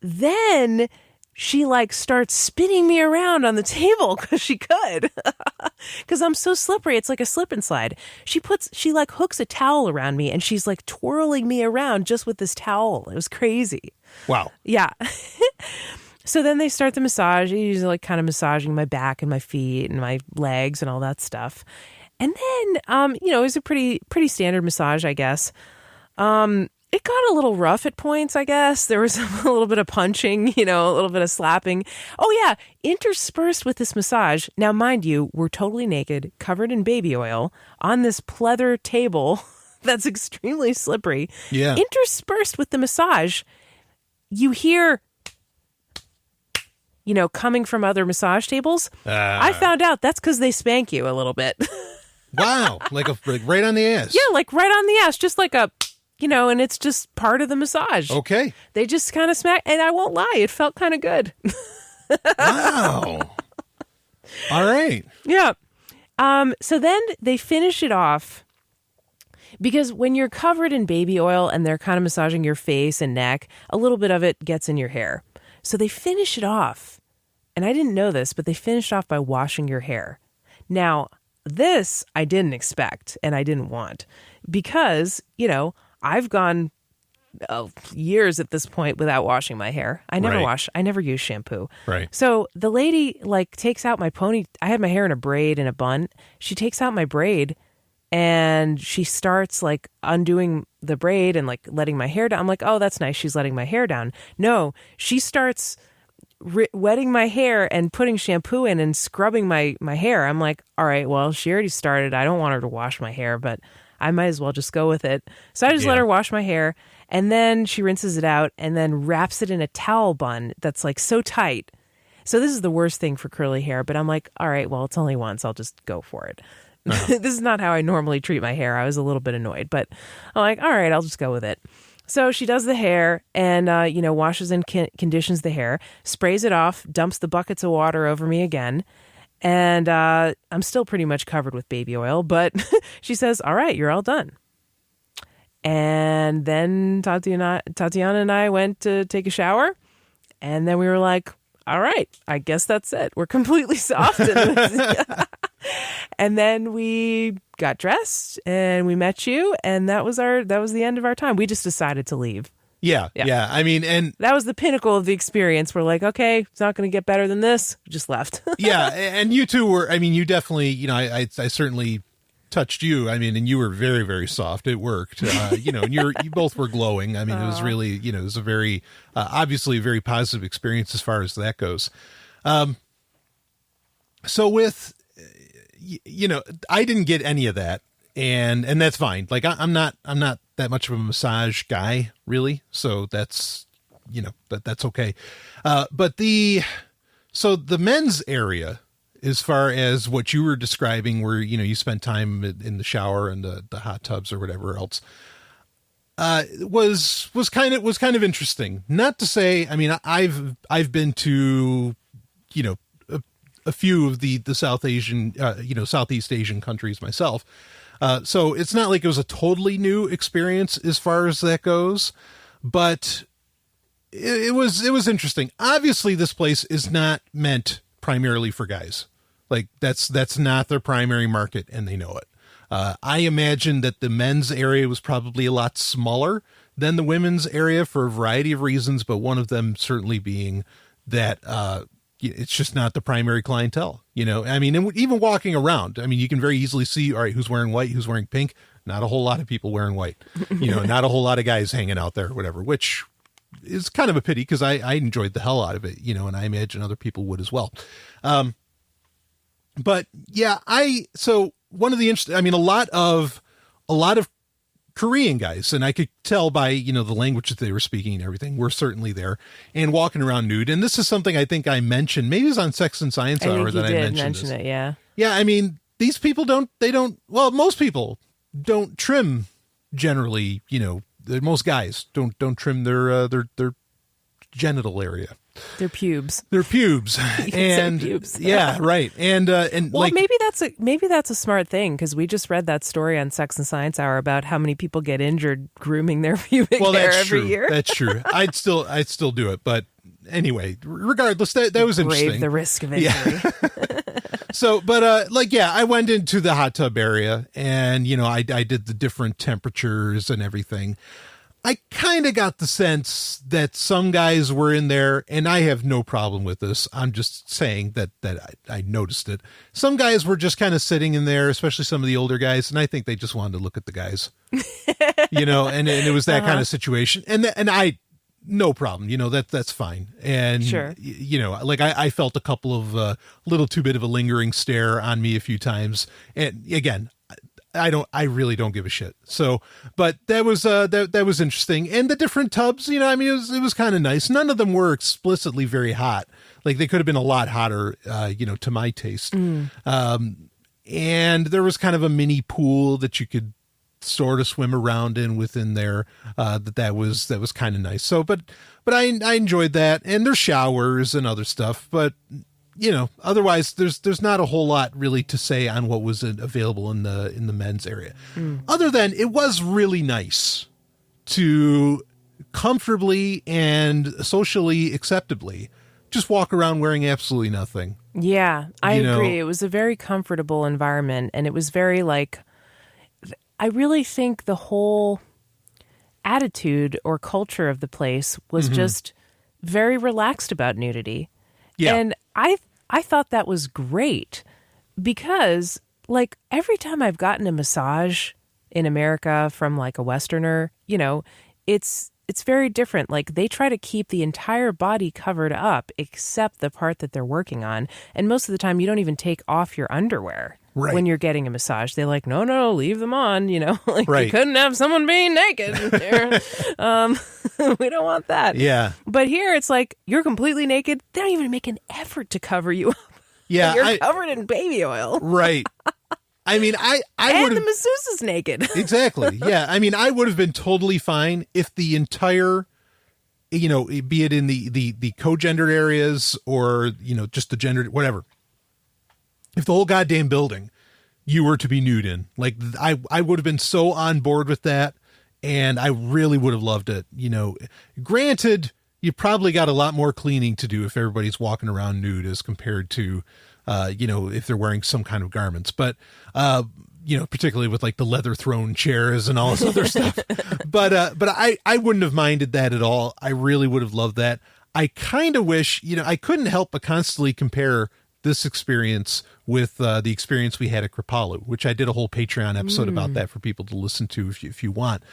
then she like starts spinning me around on the table because she could. Because I'm so slippery. It's like a slip and slide. She like hooks a towel around me and she's like twirling me around just with this towel. It was crazy.
Wow.
Yeah. So then they start the massage. He's like kind of massaging my back and my feet and my legs and all that stuff. And then, it was a pretty standard massage, I guess. It got a little rough at points, I guess. There was a little bit of punching, a little bit of slapping. Oh, yeah. Interspersed with this massage. Now, mind you, we're totally naked, covered in baby oil, on this pleather table that's extremely slippery.
Yeah.
Interspersed with the massage, you hear, coming from other massage tables. I found out that's because they spank you a little bit.
Wow. Like right on the ass.
Yeah, like right on the ass. Just like a... and it's just part of the massage.
Okay.
They just kind of smack, and I won't lie, it felt kind of good.
Wow. All right.
Yeah. So then they finish it off, because when you're covered in baby oil and they're kind of massaging your face and neck, a little bit of it gets in your hair. So they finish it off, and I didn't know this, but they finished off by washing your hair. Now, this I didn't expect, and I didn't want, because, I've gone years at this point without washing my hair. I never use shampoo.
Right.
So the lady takes out my pony. I had my hair in a braid in a bun. She takes out my braid and she starts undoing the braid and letting my hair down. I'm like, oh, that's nice. She's letting my hair down. No, she starts wetting my hair and putting shampoo in and scrubbing my hair. I'm like, all right, well, she already started. I don't want her to wash my hair, but I might as well just go with it. So I just let her wash my hair, and then she rinses it out and then wraps it in a towel bun that's so tight. So this is the worst thing for curly hair, but I'm like, all right, well, it's only once. I'll just go for it. Uh-huh. This is not how I normally treat my hair. I was a little bit annoyed, but I'm like, all right, I'll just go with it. So she does the hair and, washes and conditions the hair, sprays it off, dumps the buckets of water over me again. And I'm still pretty much covered with baby oil, but she says, all right, you're all done. And then Tatiana and I went to take a shower. And then we were like, all right, I guess that's it. We're completely soft. And then we got dressed and we met you. And that was the end of our time. We just decided to leave.
Yeah. I mean, and
that was the pinnacle of the experience. We're like, okay, it's not going to get better than this. We just left.
Yeah. And you two were, you definitely, I certainly touched you. And you were very, very soft. It worked. And you both were glowing. It was really, it was a very, obviously a very positive experience as far as that goes. So with, I didn't get any of that. And that's fine. I'm not that much of a massage guy, really. So that's, that's okay. But the men's area, as far as what you were describing, where, you spent time in the shower and the hot tubs or whatever else, was kind of interesting. Not to say, I've been to, a few of the South Asian, Southeast Asian countries myself. So it's not like it was a totally new experience as far as that goes, but it was interesting. Obviously this place is not meant primarily for guys. That's not their primary market, and they know it. I imagine that the men's area was probably a lot smaller than the women's area for a variety of reasons, but one of them certainly being that, it's just not the primary clientele, I mean, and even walking around, I mean, you can very easily see, all right, who's wearing white, who's wearing pink. Not a whole lot of people wearing white, not a whole lot of guys hanging out there or whatever, which is kind of a pity because I enjoyed the hell out of it, and I imagine other people would as well. But yeah, so one of the interesting, I mean, a lot of Korean guys, and I could tell by, the language that they were speaking and everything, were certainly there and walking around nude. And this is something I think I mentioned, maybe it was on Sex and Science Hour that I mentioned
it. Yeah.
Yeah. I mean, these people most people don't trim generally, most guys don't trim their genital area.
Their pubes.
And
pubes.
Yeah, right. And
well, maybe that's a smart thing, because we just read that story on Sex and Science Hour about how many people get injured grooming their pubic hair every year.
That's true. I'd still do it, but anyway, regardless, that was interesting.
Brave the risk of injury.
Yeah. So, but I went into the hot tub area, and I did the different temperatures and everything. I kind of got the sense that some guys were in there, and I have no problem with this. I'm just saying that I noticed it. Some guys were just kind of sitting in there, especially some of the older guys, and I think they just wanted to look at the guys, and it was that kind of situation. And I, no problem, that's fine. And,
sure.
I felt a couple of little too bit of a lingering stare on me a few times. And again, I really don't give a shit. So, but that was interesting. And the different tubs, I mean, it was kind of nice. None of them were explicitly very hot. Like, they could have been a lot hotter, to my taste. And there was kind of a mini pool that you could sort of swim around in within there. That was kind of nice. So, but I enjoyed that. And there's showers and other stuff, but otherwise there's not a whole lot really to say on what was available in the men's area, other than it was really nice to comfortably and socially acceptably just walk around wearing absolutely nothing.
Yeah, I agree. It was a very comfortable environment, and it was very I really think the whole attitude or culture of the place was just very relaxed about nudity. Yeah. And I thought that was great, because every time I've gotten a massage in America from a Westerner, it's very different. They try to keep the entire body covered up except the part that they're working on. And most of the time you don't even take off your underwear when you're getting a massage. They're like, no, leave them on, right. You couldn't have someone being naked here. We don't want that.
Yeah.
But here it's you're completely naked. They don't even make an effort to cover you up.
Yeah.
You're covered in baby oil.
Right. I mean, I
and the masseuse is naked.
Exactly. Yeah. I mean, I would have been totally fine if the entire, be it in the co-gendered areas or, just the gendered, whatever. If the whole goddamn building you were to be nude in, I would have been so on board with that. And I really would have loved it. Granted, you probably got a lot more cleaning to do if everybody's walking around nude as compared to, if they're wearing some kind of garments, but, particularly with the leather throne chairs and all this other stuff. But I wouldn't have minded that at all. I really would have loved that. I kind of wish, I couldn't help but constantly compare this experience with the experience we had at Kripalu, which I did a whole Patreon episode about that for people to listen to if you want.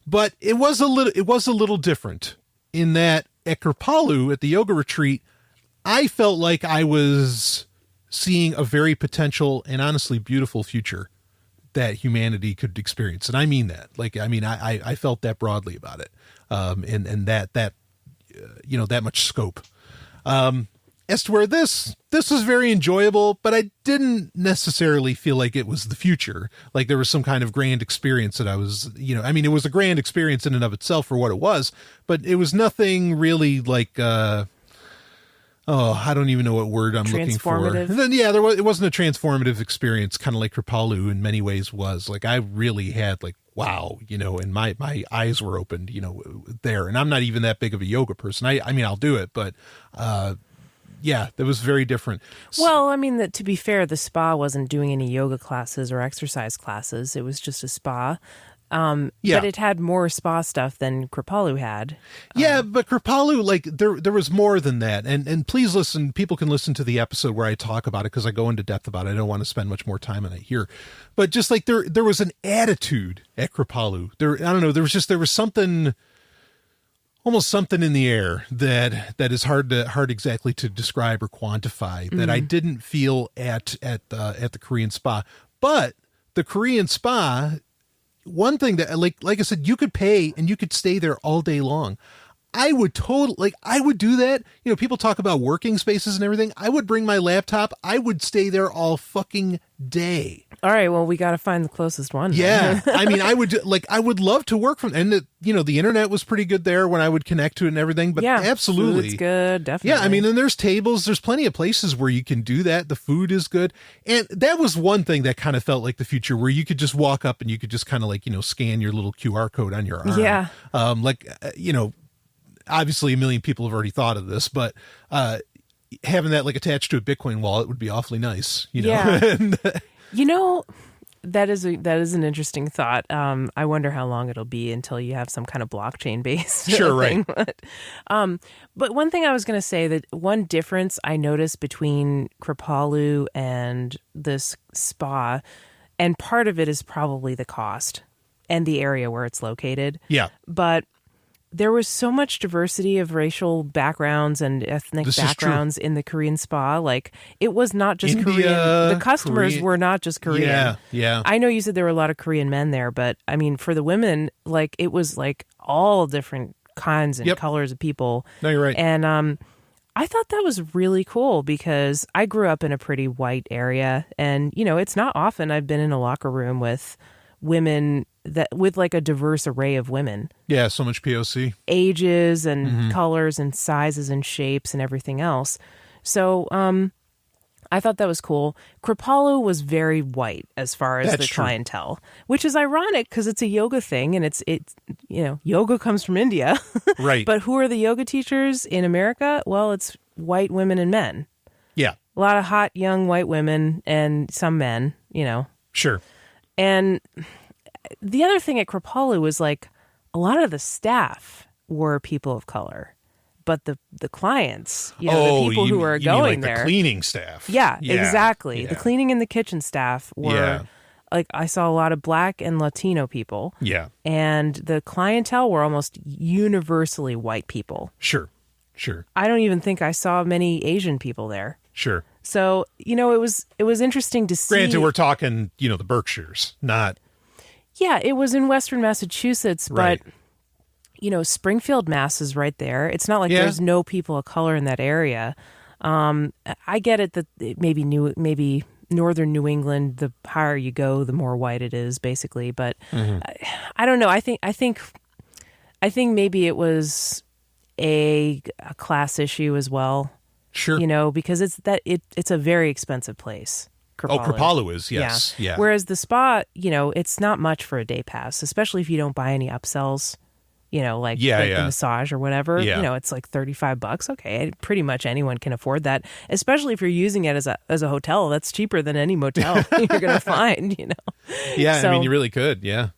But it was a little different in that at Kripalu, at the yoga retreat, I felt like I was seeing a very potential and honestly beautiful future that humanity could experience. And I mean that. I felt that broadly about it. And that much scope. As to where this was very enjoyable, but I didn't necessarily feel like it was the future. There was some kind of grand experience that I was, it was a grand experience in and of itself for what it was, but it was nothing really I don't even know what word I'm looking for. And then, yeah, it wasn't a transformative experience, kind of like Kripalu in many ways was. I really had wow, and my eyes were opened, there. And I'm not even that big of a yoga person. I mean, I'll do it, but, yeah, that was very different.
Well, I mean, to be fair, the spa wasn't doing any yoga classes or exercise classes. It was just a spa. But it had more spa stuff than Kripalu had.
Yeah, but Kripalu, like there was more than that. And please listen, people can listen to the episode where I talk about it because I go into depth about it. I don't want to spend much more time on it here. But just like there was an attitude at Kripalu. I don't know, there was something, almost something in the air that is hard exactly to describe or quantify that I didn't feel at the Korean spa. But the Korean spa, one thing that like I said, you could pay and you could stay there all day long. I would do that. You know, people talk about working spaces and everything. I would bring my laptop. I would stay there all fucking day.
All right. Well, we got to find the closest one.
Yeah. I mean, I would love to work from, and the internet was pretty good there when I would connect to it and everything, but
yeah,
absolutely.
Food's good. Definitely.
Yeah. I mean, and there's tables, there's plenty of places where you can do that. The food is good. And that was one thing that kind of felt like the future, where you could just walk up and you could just kind of scan your little QR code on your arm.
Yeah.
Obviously a million people have already thought of this, but having that attached to a Bitcoin wallet would be awfully nice,
Yeah. That is an interesting thought. I wonder how long it'll be until you have some kind of blockchain based
thing.
Right. But one thing I was going to say, that one difference I noticed between Kripalu and this spa, and part of it is probably the cost and the area where it's located.
Yeah.
But there was so much diversity of racial backgrounds and ethnic backgrounds in the Korean spa. Like, it was not just
India,
Korean. The customers were not just Korean.
Yeah, yeah.
I know you said there were a lot of Korean men there, but I mean, for the women, it was all different kinds and colors of people.
No, you're right.
And I thought that was really cool, because I grew up in a pretty white area, and it's not often I've been in a locker room with women with a diverse array of women.
Yeah, so much POC.
Ages and colors and sizes and shapes and everything else. So I thought that was cool. Kripalu was very white as far as the clientele, which is ironic because it's a yoga thing, and it's yoga comes from India.
Right.
But who are the yoga teachers in America? Well, it's white women and men.
Yeah.
A lot of hot young white women and some men,
Sure.
And the other thing at Kripalu was a lot of the staff were people of color, but the clients, the people who were going there,
the cleaning staff.
Yeah, exactly. Yeah. The cleaning and the kitchen staff were I saw a lot of Black and Latino people.
Yeah. And
the clientele were almost universally white people.
Sure.
I don't even think I saw many Asian people there.
Sure.
So, it was interesting to see.
Granted, we're talking, the Berkshires, not.
Yeah, it was in Western Massachusetts,
right.
But, Springfield, Mass is right there. It's not like there's no people of color in that area. I get it that maybe northern New England, the higher you go, the more white it is, basically. But I don't know. I think maybe it was a class issue as well.
Sure.
Because it's a very expensive place. Kripalu.
Oh, Kripalu is, yes. Yeah.
Whereas the spa, it's not much for a day pass, especially if you don't buy any upsells, the massage or whatever.
Yeah.
It's $35. Okay, pretty much anyone can afford that, especially if you're using it as a hotel. That's cheaper than any motel you're going to find,
Yeah,
so,
I mean, you really could, yeah.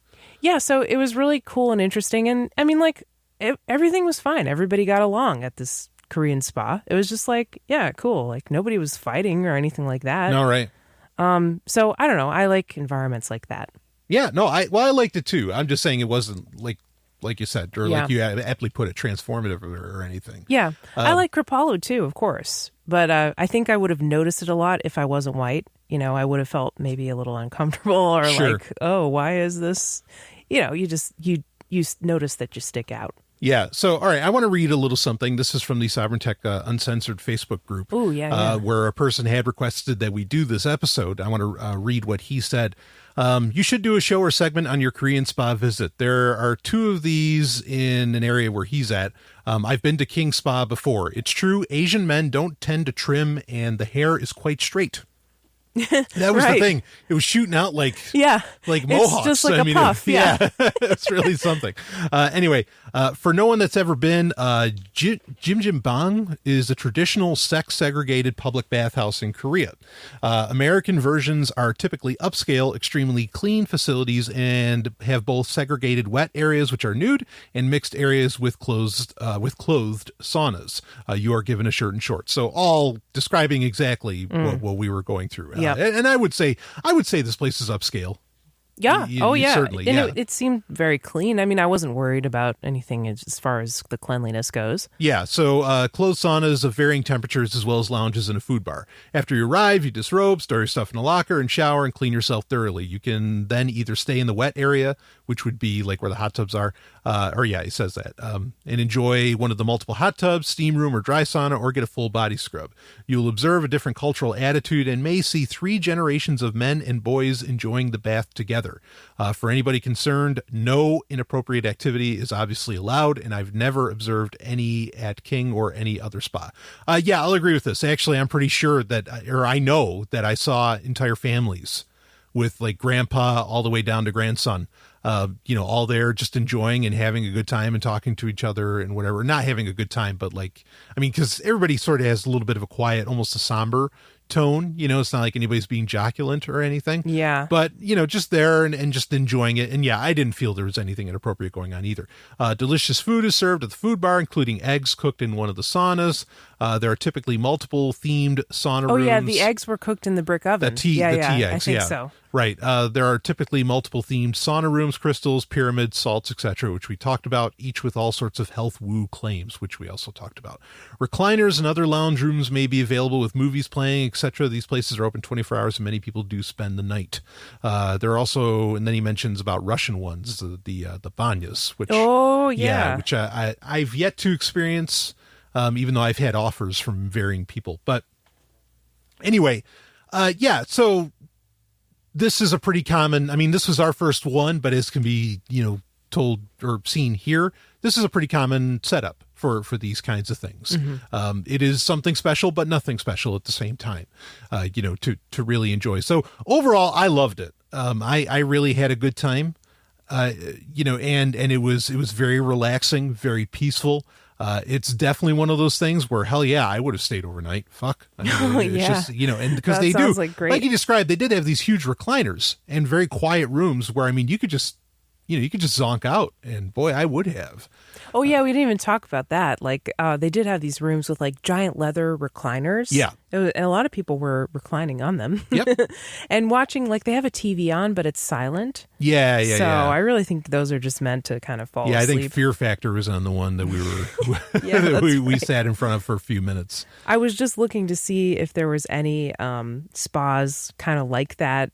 Yeah, so it was really cool and interesting. And, I mean, everything was fine. Everybody got along at this Korean spa. It was just cool. Nobody was fighting or anything like that.
No, right.
So I don't know. I like environments like that.
Yeah, no, I liked it too. I'm just saying it wasn't like you said, or like you aptly put it, transformative or anything.
Yeah. I like Kripalu too, of course. But I think I would have noticed it a lot if I wasn't white. I would have felt maybe a little uncomfortable or oh, why is this? You notice that you stick out.
Yeah. So, all right, I want to read a little something. This is from the Sovereign Tech Uncensored Facebook group.
Oh, yeah.
Where a person had requested that we do this episode. I want to read what he said. You should do a show or segment on your Korean spa visit. There are 2 of these in an area where he's at. I've been to King Spa before. It's true, Asian men don't tend to trim, and the hair is quite straight. That was the thing. It was shooting out like mohawks.
It's just like a puff.
It's really something. Anyway, for no one that's ever been, Jjimjilbang is a traditional sex-segregated public bathhouse in Korea. American versions are typically upscale, extremely clean facilities and have both segregated wet areas, which are nude, and mixed areas with clothed saunas. You are given a shirt and shorts. So all describing exactly what we were going through. And I would say this place is upscale.
Yeah.
Certainly.
And it seemed very clean. I mean, I wasn't worried about anything as far as the cleanliness goes.
Yeah. So closed saunas of varying temperatures as well as lounges and a food bar. After you arrive, you disrobe, store your stuff in a locker, and shower and clean yourself thoroughly. You can then either stay in the wet area, which would be like where the hot tubs are, he says that, and enjoy one of the multiple hot tubs, steam room, or dry sauna, or get a full body scrub. You'll observe a different cultural attitude and may see 3 generations of men and boys enjoying the bath together. For anybody concerned, no inappropriate activity is obviously allowed, and I've never observed any at King or any other spa. I'll agree with this. Actually, I'm pretty sure I know that I saw entire families with like grandpa all the way down to grandson, all there just enjoying and having a good time and talking to each other and whatever. Not having a good time, but because everybody sort of has a little bit of a quiet, almost a somber tone. It's not like anybody's being joculant or anything.
Yeah.
But, just there and just enjoying it. And I didn't feel there was anything inappropriate going on either. Delicious food is served at the food bar, including eggs cooked in one of the saunas. There are typically multiple themed sauna rooms.
Oh, yeah. The eggs were cooked in the brick oven.
The tea eggs.
I think so.
Right. There are typically multiple themed sauna rooms, crystals, pyramids, salts, etc., which we talked about, each with all sorts of health woo claims, which we also talked about. Recliners and other lounge rooms may be available with movies playing, etc. These places are open 24 hours, and many people do spend the night. There are also, and then he mentions about Russian ones, the banyas, which which I've yet to experience, even though I've had offers from varying people. But anyway, so this is a pretty common, this was our first one, but as can be, told or seen here, this is a pretty common setup for these kinds of things. Mm-hmm. It is something special, but nothing special at the same time, to really enjoy. So overall, I loved it. I really had a good time, and it was very relaxing, very peaceful. It's definitely one of those things where, hell yeah, I would have stayed overnight. Fuck. It's just, and because
that
they do,
like
you described, they did have these huge recliners and very quiet rooms where, you could just, you could just zonk out, and boy, I would have.
Oh yeah, we didn't even talk about that. They did have these rooms with giant leather recliners.
Yeah.
And a lot of people were reclining on them.
Yep.
And watching, they have a TV on, but it's silent.
Yeah.
So I really think those are just meant to kind of fall asleep.
I think Fear Factor was on the one that we were, we sat in front of for a few minutes.
I was just looking to see if there was any spas kind of like that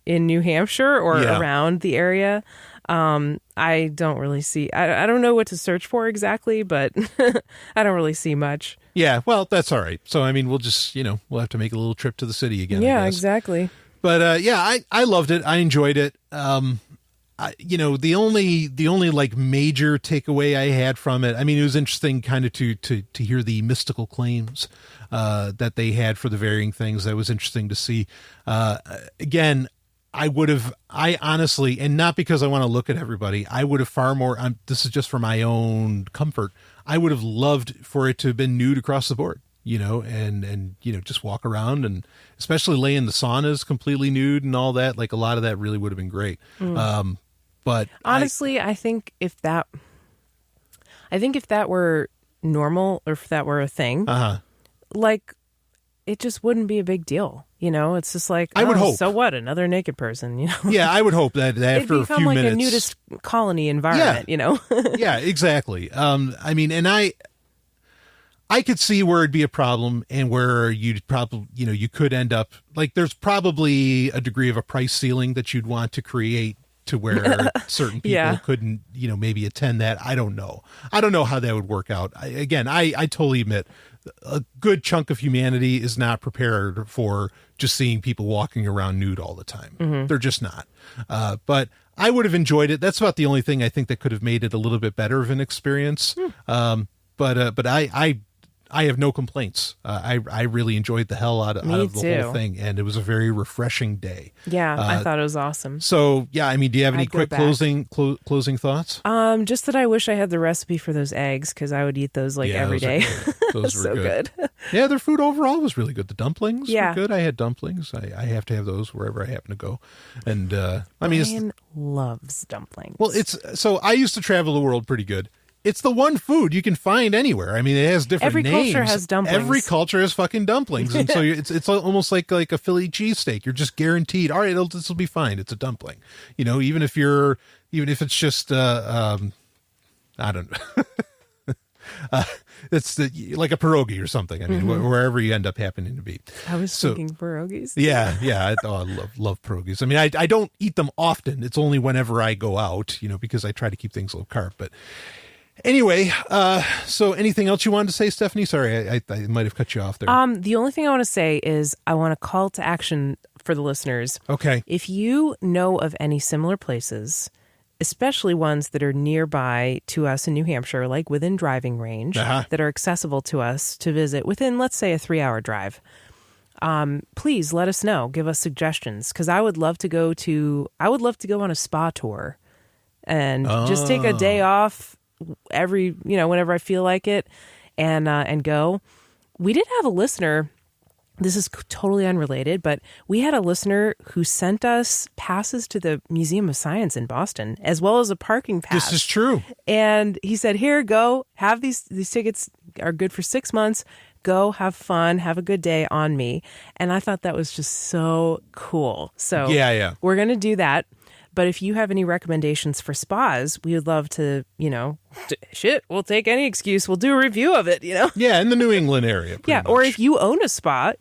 in New Hampshire or around the area. I don't really see, I don't know what to search for exactly, but I don't really see much.
Yeah, well, that's all right. So, we'll just, we'll have to make a little trip to the city again.
Yeah, exactly.
But, I loved it. I enjoyed it. The only major takeaway I had from it, it was interesting kind of to hear the mystical claims that they had for the varying things. That was interesting to see. Again, I honestly, and not because I want to look at everybody, I would have far more, this is just for my own comfort, I would have loved for it to have been nude across the board, and just walk around, and especially lay in the saunas completely nude and all that. A lot of that really would have been great. But
honestly, I think if that were normal, or if that were a thing, it just wouldn't be a big deal. It's just I would hope. So what? Another naked person,
Yeah, I would hope that after a few minutes,
a nudist colony environment,
Yeah, exactly. And I could see where it'd be a problem, and where you'd probably, you could end up there's probably a degree of a price ceiling that you'd want to create to where certain people couldn't, maybe attend that. I don't know how that would work out. I totally admit a good chunk of humanity is not prepared for just seeing people walking around nude all the time. Mm-hmm. They're just not. But I would have enjoyed it. That's about the only thing I think that could have made it a little bit better of an experience. But I I have no complaints. I really enjoyed the hell out of the whole thing, and it was a very refreshing day.
Yeah, I thought it was awesome.
So yeah, I mean, do you have any quick closing thoughts?
Just that I wish I had the recipe for those eggs, because I would eat those every day.
Those were
so good.
Yeah, their food overall was really good. The dumplings were good. I had dumplings. I have to have those wherever I happen to go. And
Brian loves dumplings.
Well, so I used to travel the world pretty good. It's the one food you can find anywhere. I mean, it has different names.
Every culture has dumplings.
Every culture has fucking dumplings. And so it's almost like a Philly cheesesteak. You're just guaranteed, all right, this will be fine. It's a dumpling. Even if it's just, I don't know. It's like a pierogi or something. I mean, wherever you end up happening to be.
I was thinking pierogies.
Yeah. I love pierogies. I mean, I don't eat them often. It's only whenever I go out, because I try to keep things low carb. But anyway, so anything else you wanted to say, Stephanie? Sorry, I might have cut you off there.
The only thing I want to say is I want a call to action for the listeners.
Okay.
If you know of any similar places, especially ones that are nearby to us in New Hampshire, like within driving range, that are accessible to us to visit within, let's say, a 3-hour drive, please let us know. Give us suggestions, because I would love to go on a spa tour and just take a day off whenever I feel like it, and go. We did have a listener. This is totally unrelated, but we had a listener who sent us passes to the Museum of Science in Boston, as well as a parking pass.
This is true.
And he said, here, go, have these tickets are good for 6 months. Go, have fun, have a good day on me. And I thought that was just so cool. So
yeah.
We're going to do that. But if you have any recommendations for spas, we would love to, we'll take any excuse. We'll do a review of it,
Yeah, in the New England area.
Yeah,
much.
or if you own a spa,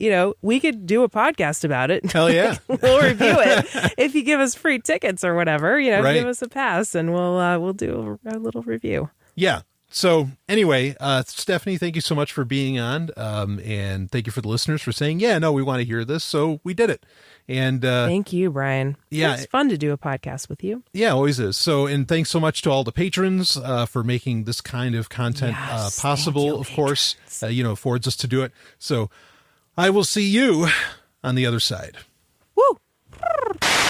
we could do a podcast about it.
Hell yeah.
We'll review it. If you give us free tickets or whatever,
right.
Give us a pass and we'll do a little review.
Yeah. So anyway, Stephanie, thank you so much for being on. And thank you for the listeners for saying, yeah, no, we want to hear this. So we did it. And
thank you, Brian.
Yeah,
it's fun to do a podcast with you.
Yeah, always is. So, and thanks so much to all the patrons for making this kind of content possible. Of course, affords us to do it. So, I will see you on the other side.